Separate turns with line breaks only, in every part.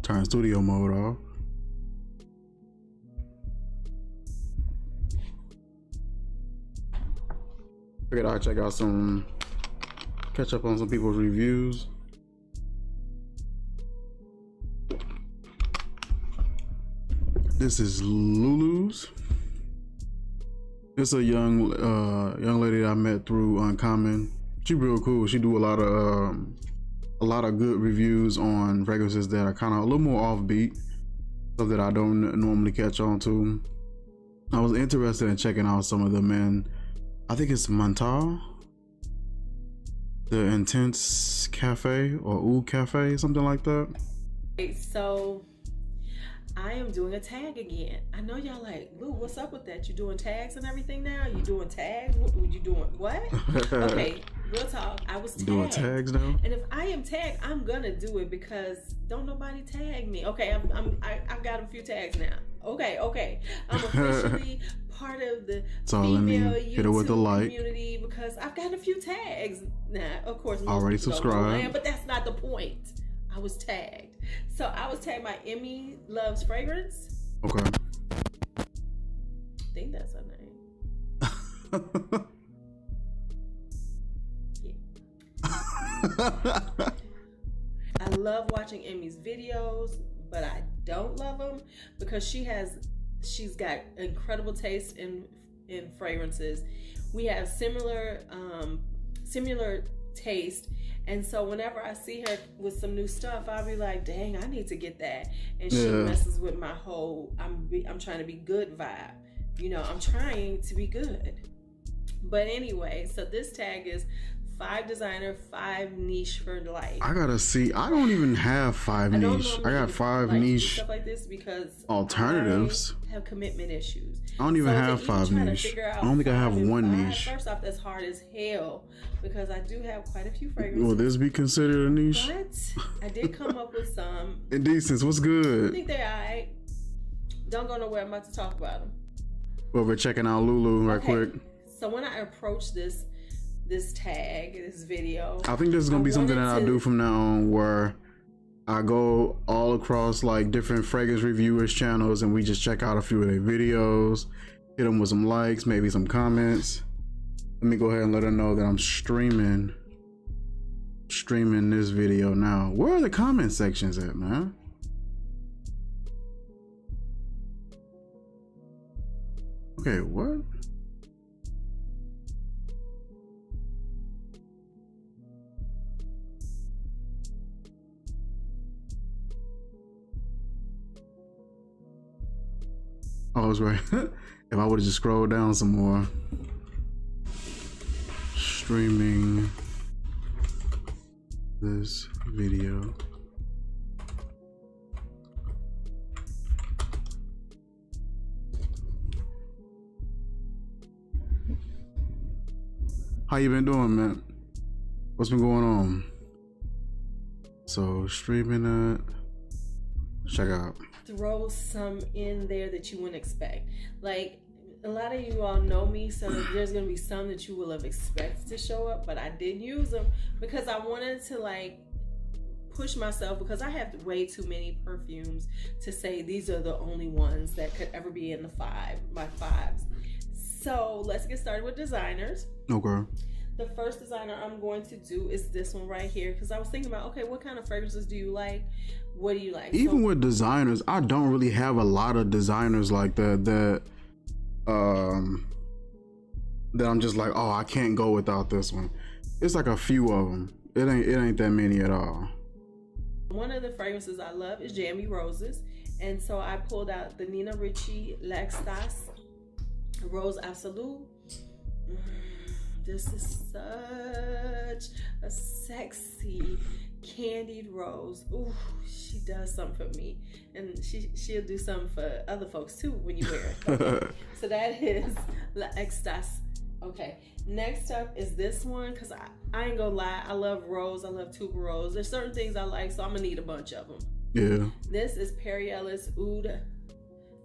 Turn studio mode off. Figured I'd check out catch up on some people's reviews. This is Lulu's. It's a young lady that I met through Uncommon. She real cool. She do a lot of good reviews on fragrances that are kind of a little more offbeat, stuff that I don't normally catch on to. I was interested in checking out some of them, and I think it's Mental, the Intense Cafe or Oud Cafe, something like that.
So I am doing a tag again. I know y'all like, Lou, what's up with that? You doing tags and everything now? You doing tags? What you doing? What? Okay, real talk. I was tagged.
Doing tags now?
And if I am tagged, I'm gonna do it because don't nobody tag me. Okay, I've got a few tags now. Okay. I'm officially part of the female YouTube community because I've got a few tags. Now, of course,
already subscribed,
but that's not the point. I was tagged. So I was tagged by Emmy Loves Fragrance.
Okay.
I think that's her name. Yeah. I love watching Emmy's videos, but I don't love them because she's got incredible taste in fragrances. We have similar taste. And so whenever I see her with some new stuff, I'll be like, dang, I need to get that. And she messes with my whole, I'm trying to be good vibe. You know, I'm trying to be good. But anyway, so this tag is 5 designer, 5 niche for life.
I gotta see. I don't even have 5 niche. I got 5 niche
stuff like this because
alternatives.
I have commitment issues.
I don't even have 5 niche. I don't think I have 1 niche.
First off, that's hard as hell because I do have quite a few fragrances.
Will this be considered a niche?
But I did come up with some.
Indecence, what's good?
I think they're alright. Don't go nowhere. I'm about to talk about them.
Well, we're checking out Lulu right quick.
So when I approach this video,
I think this is gonna be something that I do from now on, where I go all across like different fragrance reviewers channels and we just check out a few of their videos, hit them with some likes, maybe some comments. Let me go ahead and let her know that I'm streaming this video now. Where are the comment sections at, man? Okay, what? Oh, I was right. If I would have just scrolled down some more. Streaming this video. How you been doing, man? What's been going on? So streaming it. Check out.
Throw some in there that you wouldn't expect. Like, a lot of you all know me, so there's gonna be some that you will have expected to show up, but I did use them because I wanted to like push myself because I have way too many perfumes to say these are the only ones that could ever be in my 5s. So let's get started with designers.
Okay.
The first designer I'm going to do is this one right here because I was thinking about, okay, what kind of fragrances do you like? What do you like?
Even with designers, I don't really have a lot of designers like that I'm just like, oh, I can't go without this one. It's like a few of them. It ain't that many at all.
One of the fragrances I love is Jammy Roses, and so I pulled out the Nina Ricci L'Extase Rose Absolute. This is such a sexy candied rose. Ooh, she does something for me, and she'll do something for other folks too when you wear it. Okay. So that is L'Extase. Okay, next up is this one because I ain't gonna lie, I love rose. I love tuberose. There's certain things I like, so I'm gonna need a bunch of them.
Yeah.
This is Perry Ellis Oud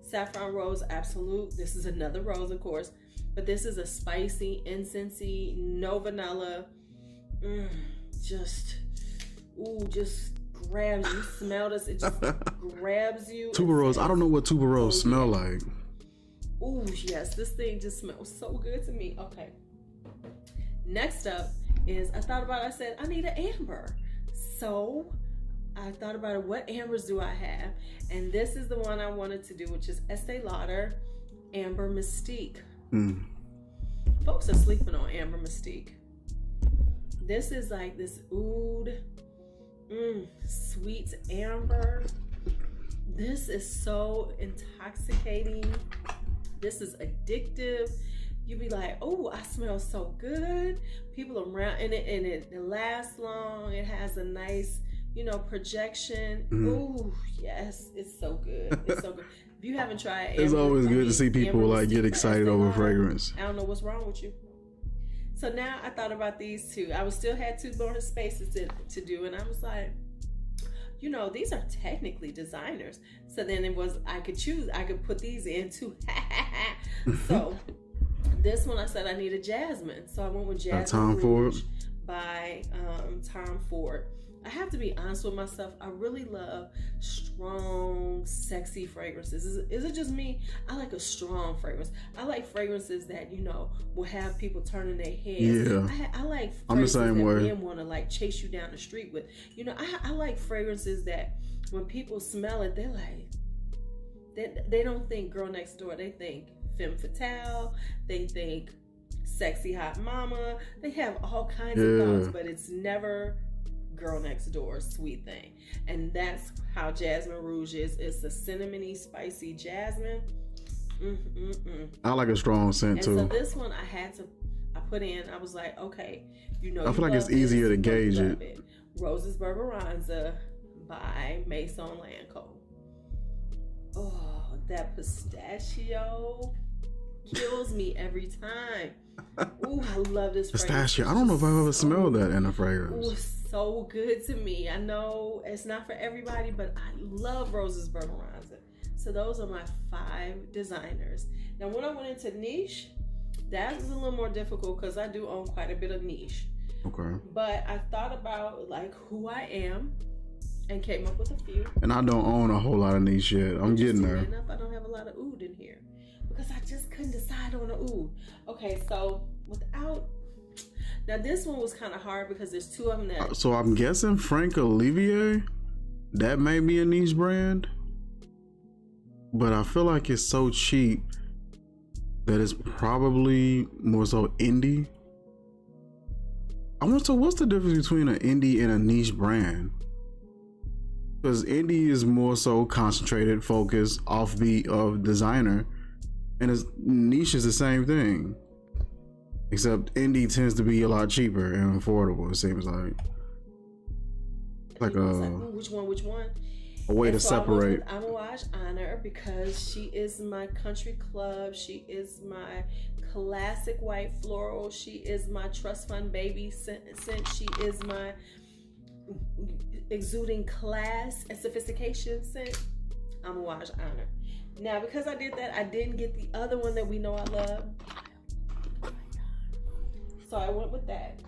Saffron Rose Absolute. This is another rose, of course, but this is a spicy, incensey, no vanilla. mm, just, ooh, just grabs you. Smell this, it just grabs you.
Tuberose. I don't know what tuberose smell like.
Ooh, yes, this thing just smells so good to me. Okay. Next up is, I said, I need an amber. So I thought about it, what ambers do I have? And this is the one I wanted to do, which is Estee Lauder Amber Mystique. Folks are sleeping on Amber Mystique. This is like this oud, sweet amber. This is so intoxicating. This is addictive. You be like, oh, I smell so good. People around, and it lasts long. It has a nice, projection. Ooh, yes, it's so good. It's so good. If you haven't tried
Amber, it's always good to see people like get excited over fragrance.
I don't know what's wrong with you. So now I thought about these two. I still had 2 bonus spaces to do, and I was like, these are technically designers. So then I could choose. I could put these in too. So this one I said I needed Jasmine. So I went with Jasmine Rouge by Tom Ford. I have to be honest with myself. I really love strong, sexy fragrances. Is it just me? I like a strong fragrance. I like fragrances that, will have people turning their heads.
Yeah.
I like fragrances
I'm the same
that
way.
Men want to chase you down the street with. I like fragrances that when people smell it, they're like, they don't think girl next door. They think femme fatale. They think sexy hot mama. They have all kinds of thoughts, but it's never girl next door sweet thing. And that's how Jasmine Rouge is. It's a cinnamony, spicy jasmine.
I like a strong scent too.
So this one I put in, I was like, okay,
I feel like it's easier to gauge it.
Roses Barbaranza by Maison Lanco. Oh, that pistachio kills me every time. Ooh, I love this
pistachio. I don't know if I've ever smelled that in a fragrance.
Ooh, it's so good to me. I know it's not for everybody, but I love Roses Barbaranza. So those are my 5 designers. Now, when I went into niche, that was a little more difficult because I do own quite a bit of niche.
Okay.
But I thought about who I am and came up with a few.
And I don't own a whole lot of niche yet. I'm getting there.
Enough, I don't have a lot of oud in here because I just couldn't decide on the oud. Okay, so now this one was kind of hard because there's 2 of them that.
So I'm guessing Frank Olivier, that may be a niche brand, but I feel like it's so cheap that it's probably more so indie. I wonder, so what's the difference between an indie and a niche brand? Because indie is more so concentrated, focused, offbeat of designer, and niche is the same thing. Except indie tends to be a lot cheaper and affordable, it seems like.
Which one?
A way to separate.
Amouage Honor, because she is my country club. She is my classic white floral. She is my trust fund baby scent. She is my exuding class and sophistication scent. Amouage Honor. Now, because I did that, I didn't get the other one that we know I love. So I went with that.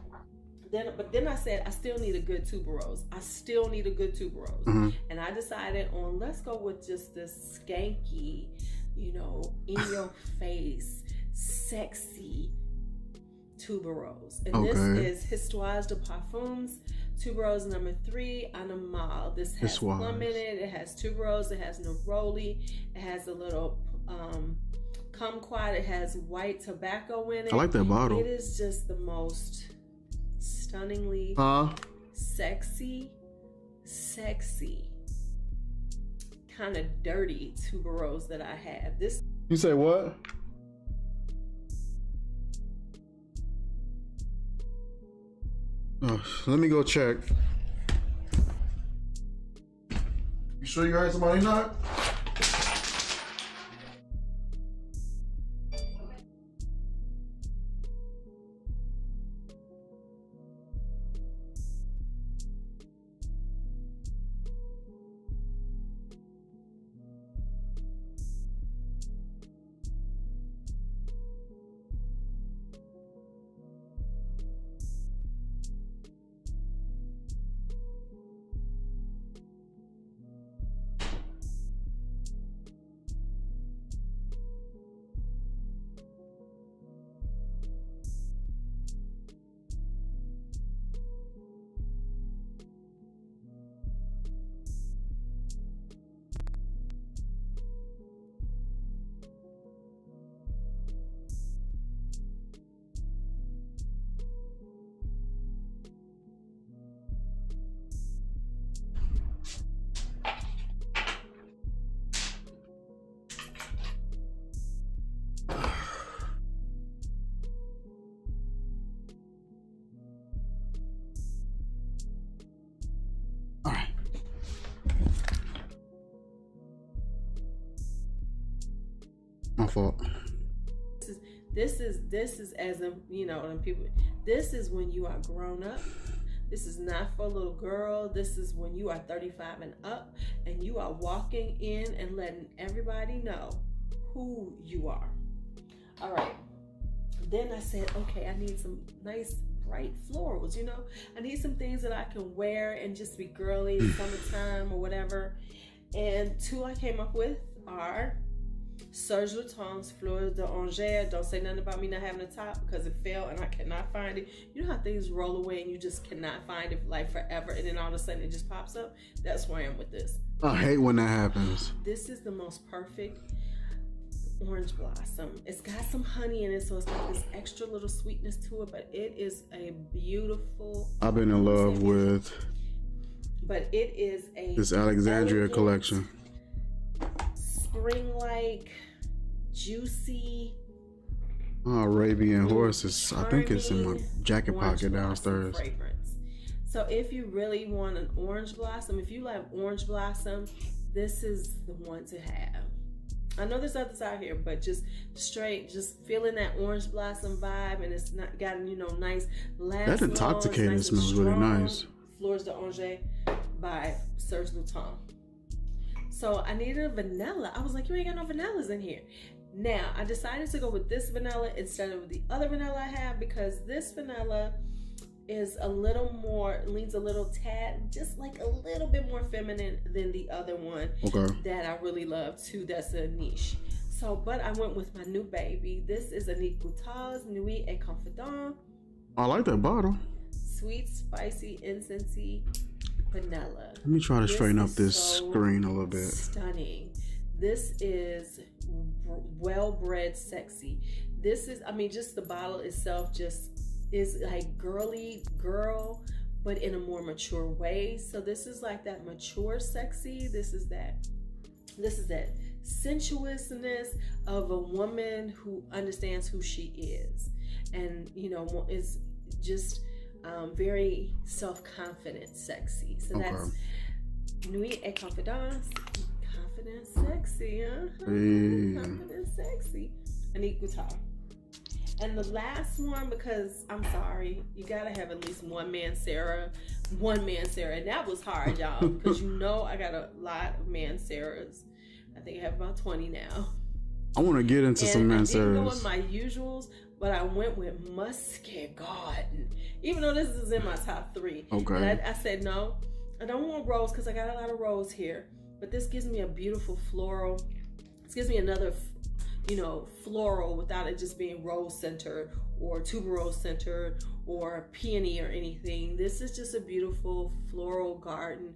But then I said, I still need a good tuberose.
Mm-hmm.
And I decided on, let's go with just this skanky, in your face, sexy tuberose. And this is Histoire de Parfums, tuberose number 3, Animal. This has plum in it. It has tuberose. It has neroli. It has a little kumquat. It has white tobacco in it.
I like that bottle.
It is just the most stunningly sexy, kind of dirty tuberose that I have. This.
You say what? Oh, let me go check. You sure you heard somebody knock? My fault.
This is as a, you know, when people, this is when you are grown up. This is not for a little girl. This is when you are 35 and up, and you are walking in and letting everybody know who you are. All right. Then I said, okay, I need some nice bright florals, you know. I need some things that I can wear and just be girly, summertime or whatever. And two I came up with are Serge Lutens Fleurs d'Oranger. Don't say nothing about me not having a top because it fell and I cannot find it. You know how things roll away and you just cannot find it like forever, and then all of a sudden it just pops up? That's where I am with this.
I hate when that happens.
This is the most perfect orange blossom. It's got some honey in it, so it's got this extra little sweetness to it, but it is a beautiful.
I've been in love with.
But it is a
this Alexandria collection.
Spring-like, juicy.
Arabian horses. I think it's in my jacket pocket downstairs.
Fragrance. So if you really want an orange blossom, if you love orange blossom, this is the one to have. I know there's others out here, but just feeling that orange blossom vibe, and it's not got, you know, nice last.
That intoxicating
nice
smells really nice.
Fleurs d'Oranger by Serge Lutens. So I needed a vanilla. I was like, you ain't got no vanillas in here. Now I decided to go with this vanilla instead of the other vanilla I have, because this vanilla is a little more, leans a little tad, just like a little bit more feminine than the other one.
Okay.
That I really love too. That's a niche. So, but I went with my new baby. This is a Annick Goutal's Nuit et Confident.
I like that bottle.
Sweet, spicy, incensey vanilla.
Let me try to straighten up this screen a little bit.
Stunning. This is well-bred sexy. This is, I mean, just the bottle itself just is like girly girl, but in a more mature way. So this is like that mature sexy. This is that sensuousness of a woman who understands who she is, and you know, is just very self-confident sexy. So that's Nuit et Confidence. Confident sexy, Confident sexy. Annick Goutal. And the last one, because I'm sorry, you gotta have at least one Mancera, and that was hard, y'all, because you know I got a lot of Manceras. I think I have about 20 now.
I want to get into some Manceras. I didn't
go with my usuals, but I went with Muscat Garden, even though this is in my top 3.
Okay.
And I said no, I don't want rose because I got a lot of rose here, but this gives me a beautiful floral. This gives me another, you know, floral without it just being rose centered or tuberose centered or peony or anything. This is just a beautiful floral garden.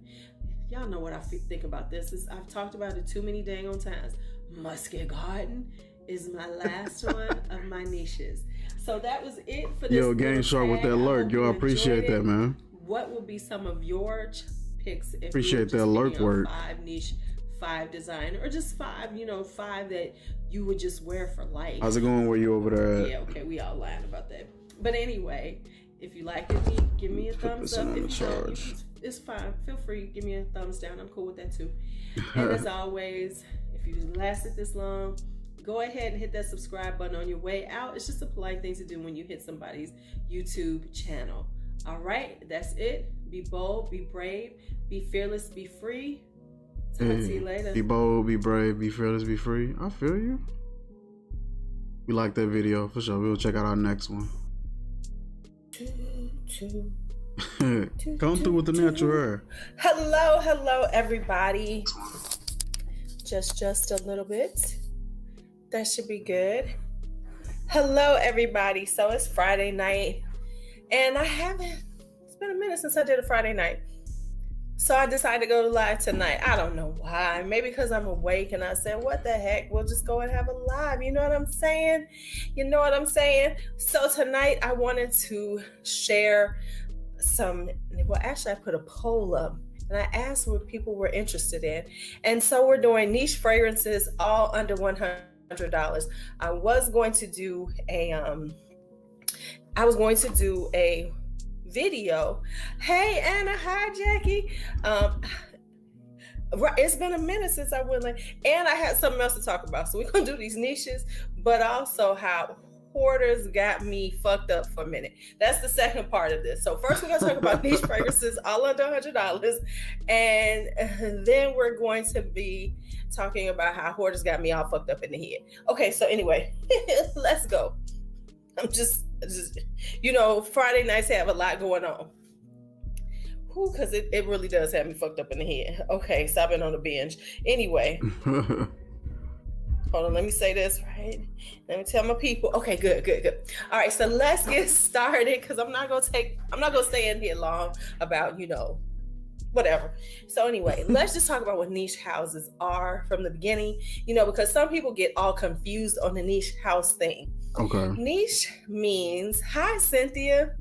Y'all know what I think about this. I've talked about it too many dang on times. Muscat Garden is my last one of my niches. So that was it for this.
Yo, Game Shark with that lurk. Yo, I appreciate that, man.
What will be some of your picks? If
appreciate that lurk work.
5 niche, 5 design, or just 5, you know, 5 that you would just wear for life.
How's it going? Where you over there at?
Yeah, okay, we all lying about that. But anyway, if you like it, give me a thumbs up. If you don't, it's fine. Feel free, give me a thumbs down. I'm cool with that too. And as always, if you lasted this long, go ahead and hit that subscribe button on your way out. It's just a polite thing to do when you hit somebody's YouTube channel. All right, that's it. Be bold, be brave, be fearless, be free. Talk to you later.
Be bold, be brave, be fearless, be free. I feel you. We like that video for sure. We'll check out our next one. Come through with the natural hair.
Hello, everybody. Just a little bit. That should be good. Hello, everybody. So it's Friday night, and it's been a minute since I did a Friday night. So I decided to go live tonight. I don't know why. Maybe because I'm awake and I said, what the heck? We'll just go and have a live. You know what I'm saying? So tonight I wanted to share actually I put a poll up and I asked what people were interested in. And so we're doing niche fragrances all under $100. I was going to do a video. Hey Anna, hi Jackie. Right, it's been a minute since I went like, and I had something else to talk about. So we're gonna do these niches, but also how hoarders got me fucked up for a minute. That's the second part of this. So first we're gonna talk about niche fragrances all under $100, and then we're going to be talking about how hoarders got me all fucked up in the head. Okay, so anyway, let's go. I'm just Friday nights have a lot going on. Because it really does have me fucked up in the head. Okay, so I've been on a binge. Anyway, hold on, let me say this, right? Let me tell my people. Okay, good. All right, so let's get started because I'm not gonna stay in here long about, whatever. So anyway, let's just talk about what niche houses are from the beginning, because some people get all confused on the niche house thing.
Okay.
Niche means, hi, Cynthia.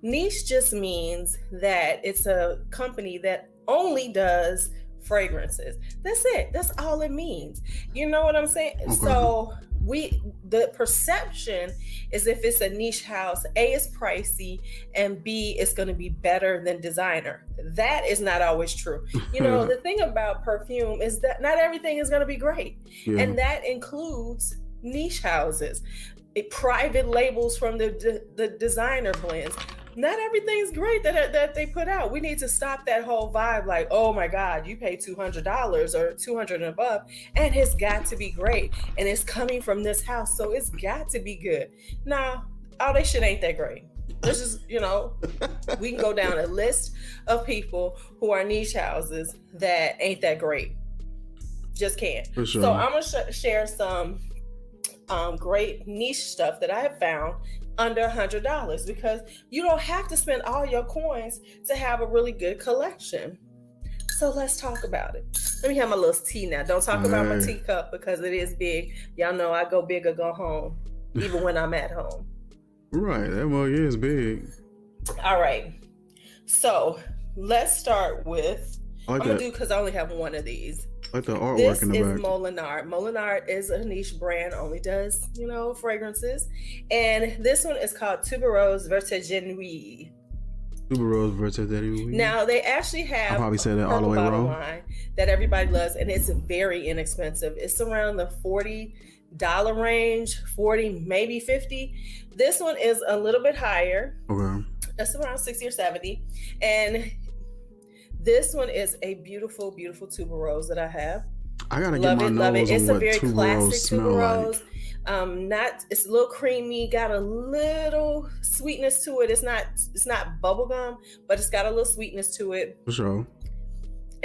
Niche just means that it's a company that only does fragrances. That's it. That's all it means. You know what I'm saying? Okay. So the perception is if it's a niche house, A, is pricey, and B, it's going to be better than designer. That is not always true. The thing about perfume is that not everything is going to be great. Yeah. And that includes niche houses, private labels from the designer blends. Not everything's great that they put out. We need to stop that whole vibe like, oh my God, you pay $200 or $200 and above, and it's got to be great. And it's coming from this house, so it's got to be good. Nah, all that shit ain't that great. This is, we can go down a list of people who are niche houses that ain't that great. Just can't. For sure. So I'm going to share some great niche stuff that I have found under $100 because you don't have to spend all your coins to have a really good collection. So let's talk about it. Let me have my little tea now. Don't talk about my teacup because it is big. Y'all know I go big or go home, even when I'm at home.
Right, that mug is big.
All right. So let's start with, I'm going to do because I only have one of these.
Like the artwork in the back.
This is Molinard. Molinard is a niche brand, only does, fragrances. And this one is called Tuberose Vertigineux.
Tuberose Vertigineux.
Now, they actually have
I probably said that all the way wrong.
Line that everybody loves, and it's very inexpensive. It's around the $40 range, 40, maybe 50. This one is a little bit higher.
Okay.
That's around 60 or 70. And this one is a beautiful, beautiful tuberose that I have.
I gotta get my nose on
It's
what
a very classic tuberose.
Like.
It's a little creamy, got a little sweetness to it. It's not bubblegum, but it's got a little sweetness to it.
For sure.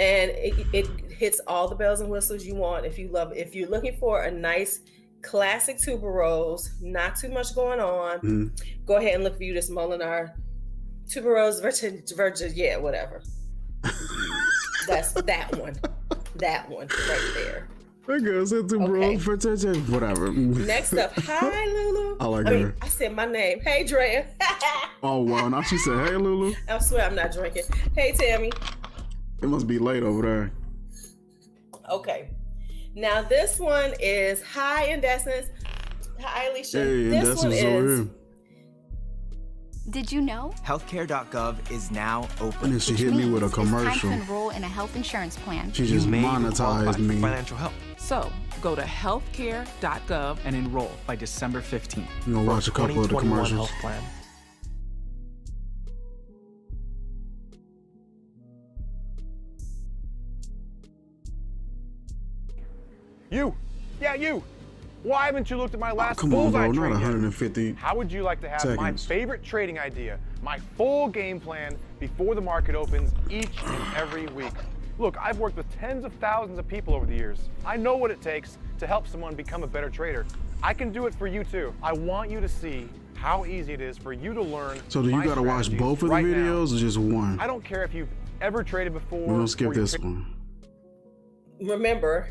And it hits all the bells and whistles you want. If you're looking for a nice classic tuberose, not too much going on, go ahead and look for this Molinard Tuberose Virgin, whatever. That's that one right there.
That girl said Tuberose whatever.
Next up, hi Lulu.
I like her.
I said my name. Hey Drea.
Oh wow, now she said hey Lulu.
I swear I'm not drinking. Hey Tammy.
It must be late over there.
Okay. Now this one is hi Indecence. Hi Alicia.
Hey,
this one is
here.
Did you know?
Healthcare.gov is now open.
And she hit me with a commercial.
It's time to enroll in a health insurance plan.
She just monetized me.
Financial help.
So, go to healthcare.gov and enroll by December 15th.
You're gonna watch a couple of the commercials.
Health plan.
You! Yeah, you! Why haven't you looked at my last
come on,
bullseye
bro,
trade
not
yet?
150
How would you like to have my favorite trading idea, my full game plan before the market opens each and every week? Look, I've worked with tens of thousands of people over the years. I know what it takes to help someone become a better trader. I can do it for you too. I want you to see how easy it is for you to learn.
So do you gotta watch both of the videos or just one?
I don't care if you've ever traded before.
We're gonna skip this one.
Remember,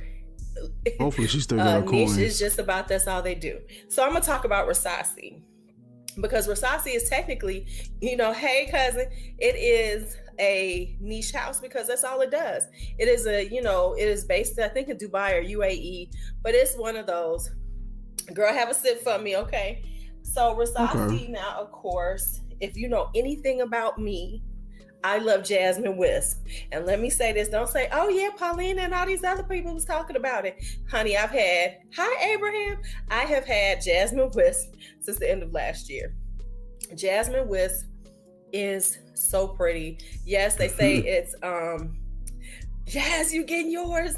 hopefully she still got her coins.
Niche is just about that's all they do. So I'm gonna talk about Rasasi because Rasasi is technically, hey cousin, it is a niche house because that's all it does. It is it is based, I think, in Dubai or UAE, but it's one of those. Girl, have a sip for me, okay? So Rasasi, now, of course, if you know anything about me, I love Jasmine Wisp. And let me say this, don't say, oh yeah, Paulina and all these other people was talking about it. Honey, hi Abraham. I have had Jasmine Wisp since the end of last year. Jasmine Wisp is so pretty. Yes, they say it's, yes, you getting yours?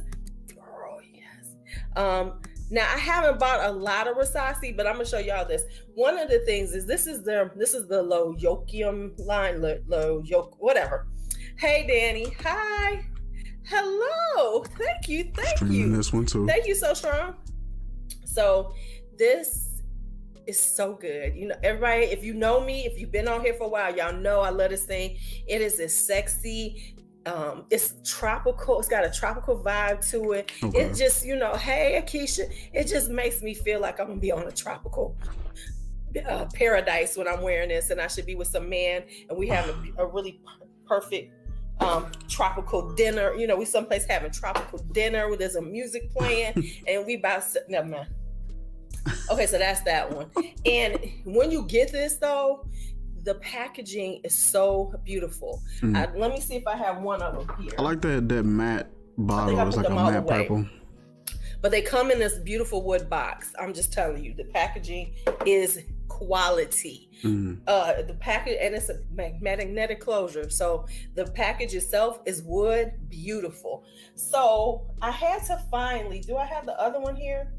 Girl, yes. Now I haven't bought a lot of Rasasi, but I'm gonna show y'all this. One of the things is this is the Lo Yokium line, Lo Yok, whatever. Hey Danny, hi, hello, thank you.
This one too.
Thank you, So Strong. So this is so good. You know, everybody, if you know me, if you've been on here for a while, y'all know I love this thing. It is this sexy. It's tropical. It's got a tropical vibe to it. Okay. It just, you know, hey, Akeisha, it just makes me feel like I'm gonna be on a tropical paradise when I'm wearing this, and I should be with some man, and we have a really perfect tropical dinner. You know, we someplace having tropical dinner where there's a music playing, and we about to, never mind. Okay, so that's that one. And when you get this though, the packaging is so beautiful. Let me see if I have one of them here.
I like that matte bottle. It's like a matte purple.
But they come in this beautiful wood box. I'm just telling you, the packaging is quality. The package, and it's a magnetic closure. So the package itself is wood, beautiful. So I had to finally, do I have the other one here?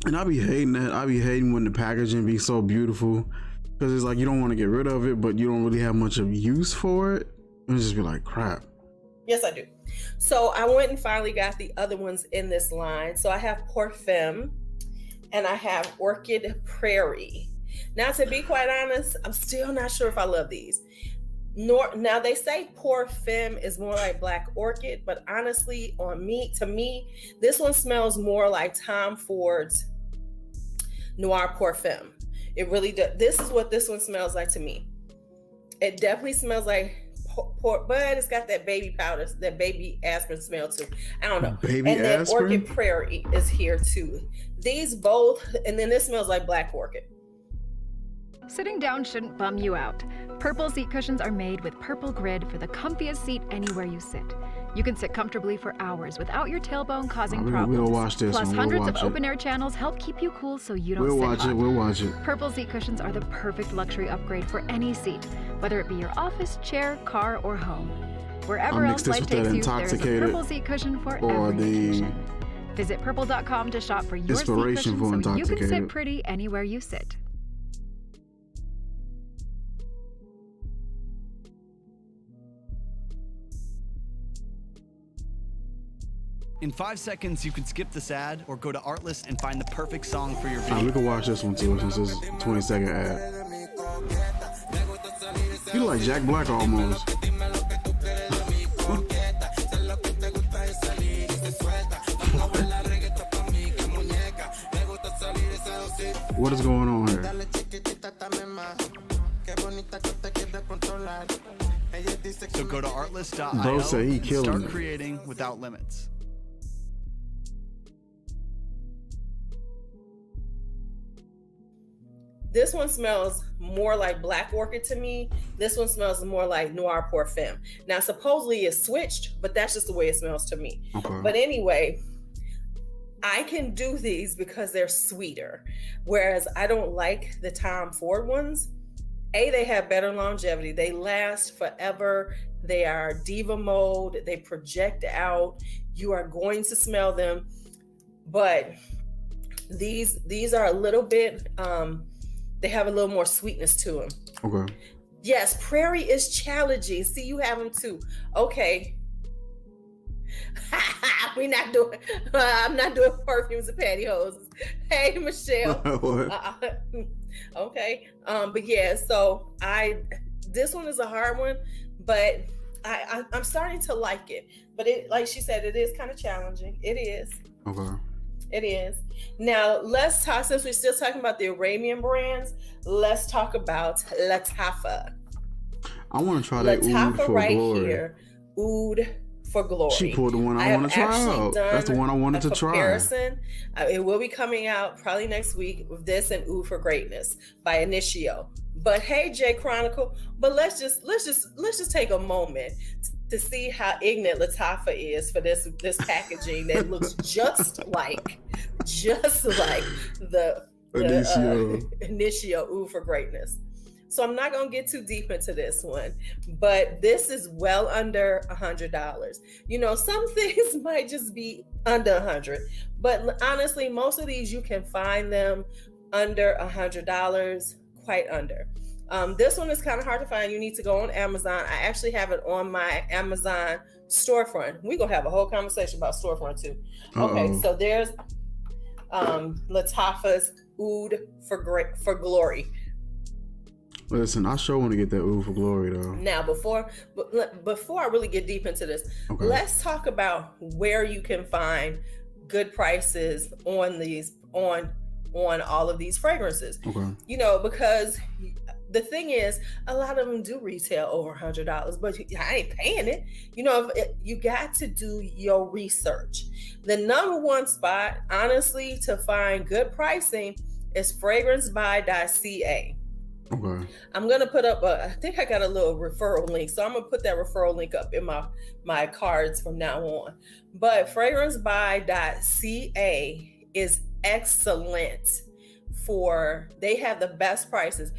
And I be hating that. I be hating when the packaging be so beautiful. Because it's like you don't want to get rid of it, but you don't really have much of use for it. And just be like, crap.
Yes, I do. So I went and finally got the other ones in this line. So I have Parfum and I have Orchid Prairie. Now, to be quite honest, I'm still not sure if I love these. Now they say Parfum is more like Black Orchid, but honestly, to me, this one smells more like Tom Ford's Noir Parfum. It really does. This is what this one smells like to me. It definitely smells like pork, but it's got that baby powder, that baby aspirin smell too. I don't know.
Baby
and then
aspirin?
Orchid Prairie is here too. These both, and then this smells like Black Orchid.
Sitting down shouldn't bum you out. Purple seat cushions are made with Purple Grid for the comfiest seat anywhere you sit. You can sit comfortably for hours without your tailbone causing problems.
We'll watch this.
Plus, hundreds of open-air channels help keep you cool so you don't sit hot.
We'll watch it.
Purple seat cushions are the perfect luxury upgrade for any seat, whether it be your office, chair, car, or home. Wherever else life takes you, there's a Purple seat cushion for every occasion. Visit purple.com to shop for your seat cushion so you can sit pretty anywhere you sit.
In 5 seconds, you can skip this ad or go to Artlist and find the perfect song for your video.
We can watch this one too, since it's a 20-second ad. You look like Jack Black almost. What is going on here?
So go to artlist.io
Bro said he
and
killing
start
it.
creating without limits.
This one smells more like Black Orchid to me. This one smells more like Noir Parfum. Now, supposedly it's switched, but that's just the way it smells to me.
Okay.
But anyway, I can do these because they're sweeter. Whereas I don't like the Tom Ford ones. They have better longevity. They last forever. They are diva mode. They project out. You are going to smell them. But these are a little bit, they have a little more sweetness to them.
Okay.
Yes, Prairie is challenging. See, you have them too. Okay. I'm not doing perfumes and pantyhose. Hey, Michelle. Okay. But yeah, so this one is a hard one, but I'm starting to like it. But it, like she said, it is kind of challenging. It is.
Okay.
It is. Now, let's talk, since we're still talking about the Arabian brands, let's talk about Lattafa.
I want to try that Oud for
right
Glory.
Here. Oud for Glory.
She pulled the one I want to try out. That's the one I wanted to try.
It will be coming out probably next week with this and Ooh for Greatness by Initio. But hey, J Chronicle, but let's just take a moment to see how ignorant Latifah is for this packaging that looks just like the Initio Ooh for Greatness. So I'm not going to get too deep into this one, but this is well under $100. You know, some things might just be under $100, but honestly, most of these you can find them under $100, quite under. This one is kind of hard to find. You need to go on Amazon. I actually have it on my Amazon storefront. We're going to have a whole conversation about storefront too. Okay, so there's Latifah's Oud for Glory.
Listen, I sure want to get that Ooh for Glory though.
Now, before I really get deep into this, let's talk about where you can find good prices on all of these fragrances. Okay. You know, because the thing is, a lot of them do retail over $100, but I ain't paying it. You know, you got to do your research. The number one spot, honestly, to find good pricing is fragrancebuy.ca. Okay. I'm going to put up, I think I got a little referral link. So I'm going to put that referral link up in my cards from now on. But fragrancebuy.ca is excellent they have the best prices.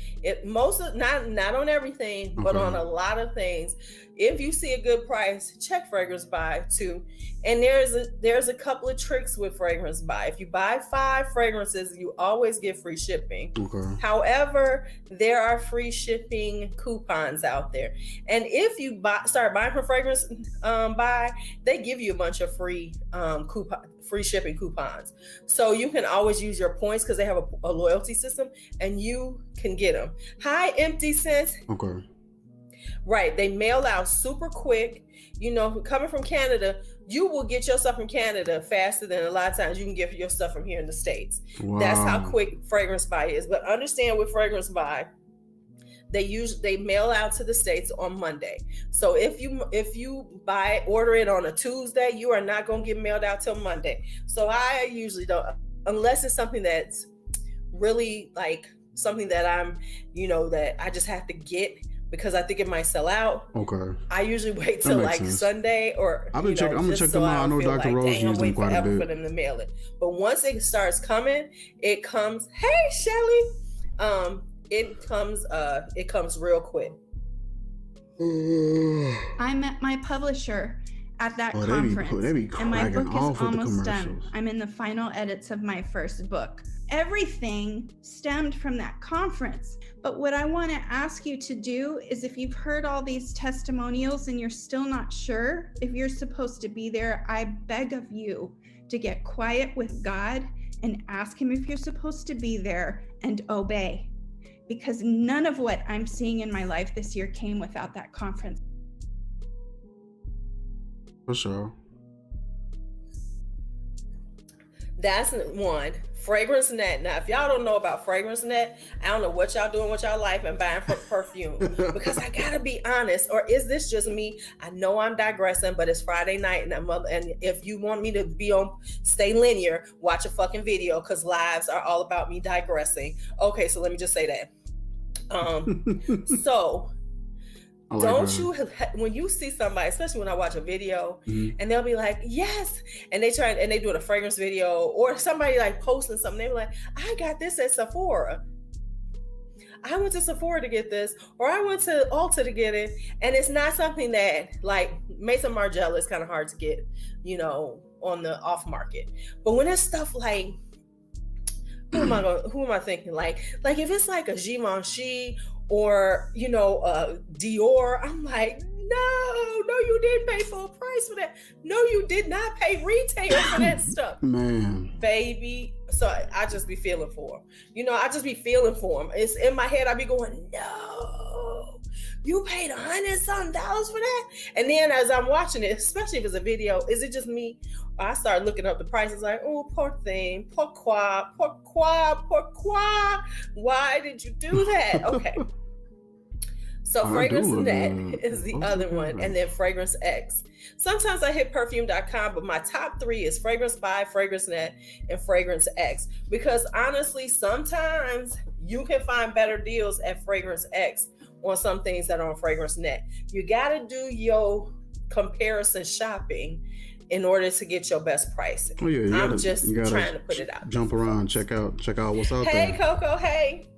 Not on everything, but on a lot of things. If you see a good price, check Fragrance Buy too. And there's a couple of tricks with Fragrance Buy. If you buy 5 fragrances, you always get free shipping. Okay. However, there are free shipping coupons out there. And if you start buying from Fragrance Buy, they give you a bunch of free shipping coupons. So you can always use your points because they have a loyalty system and you can get them. Hi, Empty Sense. Okay. Right. They mail out super quick. You know, coming from Canada, you will get your stuff from Canada faster than a lot of times you can get your stuff from here in the States. Wow. That's how quick Fragrance Buy is. But understand with Fragrance Buy, they mail out to the States on Monday. So if you order it on a Tuesday, you are not going to get mailed out till Monday. So I usually don't, unless it's something that's really like something that that I just have to get because I think it might sell out. Okay. I usually wait till like sense. Sunday or I'm gonna check them out. I know Dr. Rose used them quite a bit for them to mail it. But once it starts coming, it comes. Hey, Shelly. It comes real quick.
I met my publisher at that conference, and my book is almost done. I'm in the final edits of my first book. Everything stemmed from that conference. But what I want to ask you to do is, if you've heard all these testimonials and you're still not sure if you're supposed to be there, I beg of you to get quiet with God and ask him if you're supposed to be there and obey. Because none of what I'm seeing in my life this year came without that conference.
For sure.
That's one. FragranceNet. Now, if y'all don't know about FragranceNet, I don't know what y'all doing with y'all life and buying perfume. Because I gotta be honest, or is this just me? I know I'm digressing, but it's Friday night, and if you want me to stay linear, watch a fucking video, because lives are all about me digressing. Okay, so let me just say that. So don't you, when you see somebody, especially when I watch a video, and they'll be like, yes, and they do a fragrance video, or somebody like posting something, they be like, I got this at Sephora. I went to Sephora to get this, or I went to Ulta to get it, and it's not something that, like, Maison Margiela is kind of hard to get, on the off market. But when it's stuff like, who am I thinking? Like if it's like a Givenchy or, Dior, I'm like, no, you didn't pay full price for that. No, you did not pay retail for that stuff. Man. Baby. So I just be feeling for him. I just be feeling for him. It's in my head, I be going, no, you paid $100-something for that? And then as I'm watching it, especially if it's a video, is it just me? I start looking up the prices like, oh, poor thing, pourquoi? Why did you do that? Okay. So Fragrance Net is the other one, and then Fragrance X. Sometimes I hit perfume.com, but my top 3 is Fragrance By, Fragrance Net, and Fragrance X. Because honestly, sometimes you can find better deals at Fragrance X on some things that are on Fragrance Net. You got to do your comparison shopping in order to get your best pricing.
Oh, yeah,
I'm just trying to put it out.
Jump around, check out what's out there.
Hey, Coco, hey.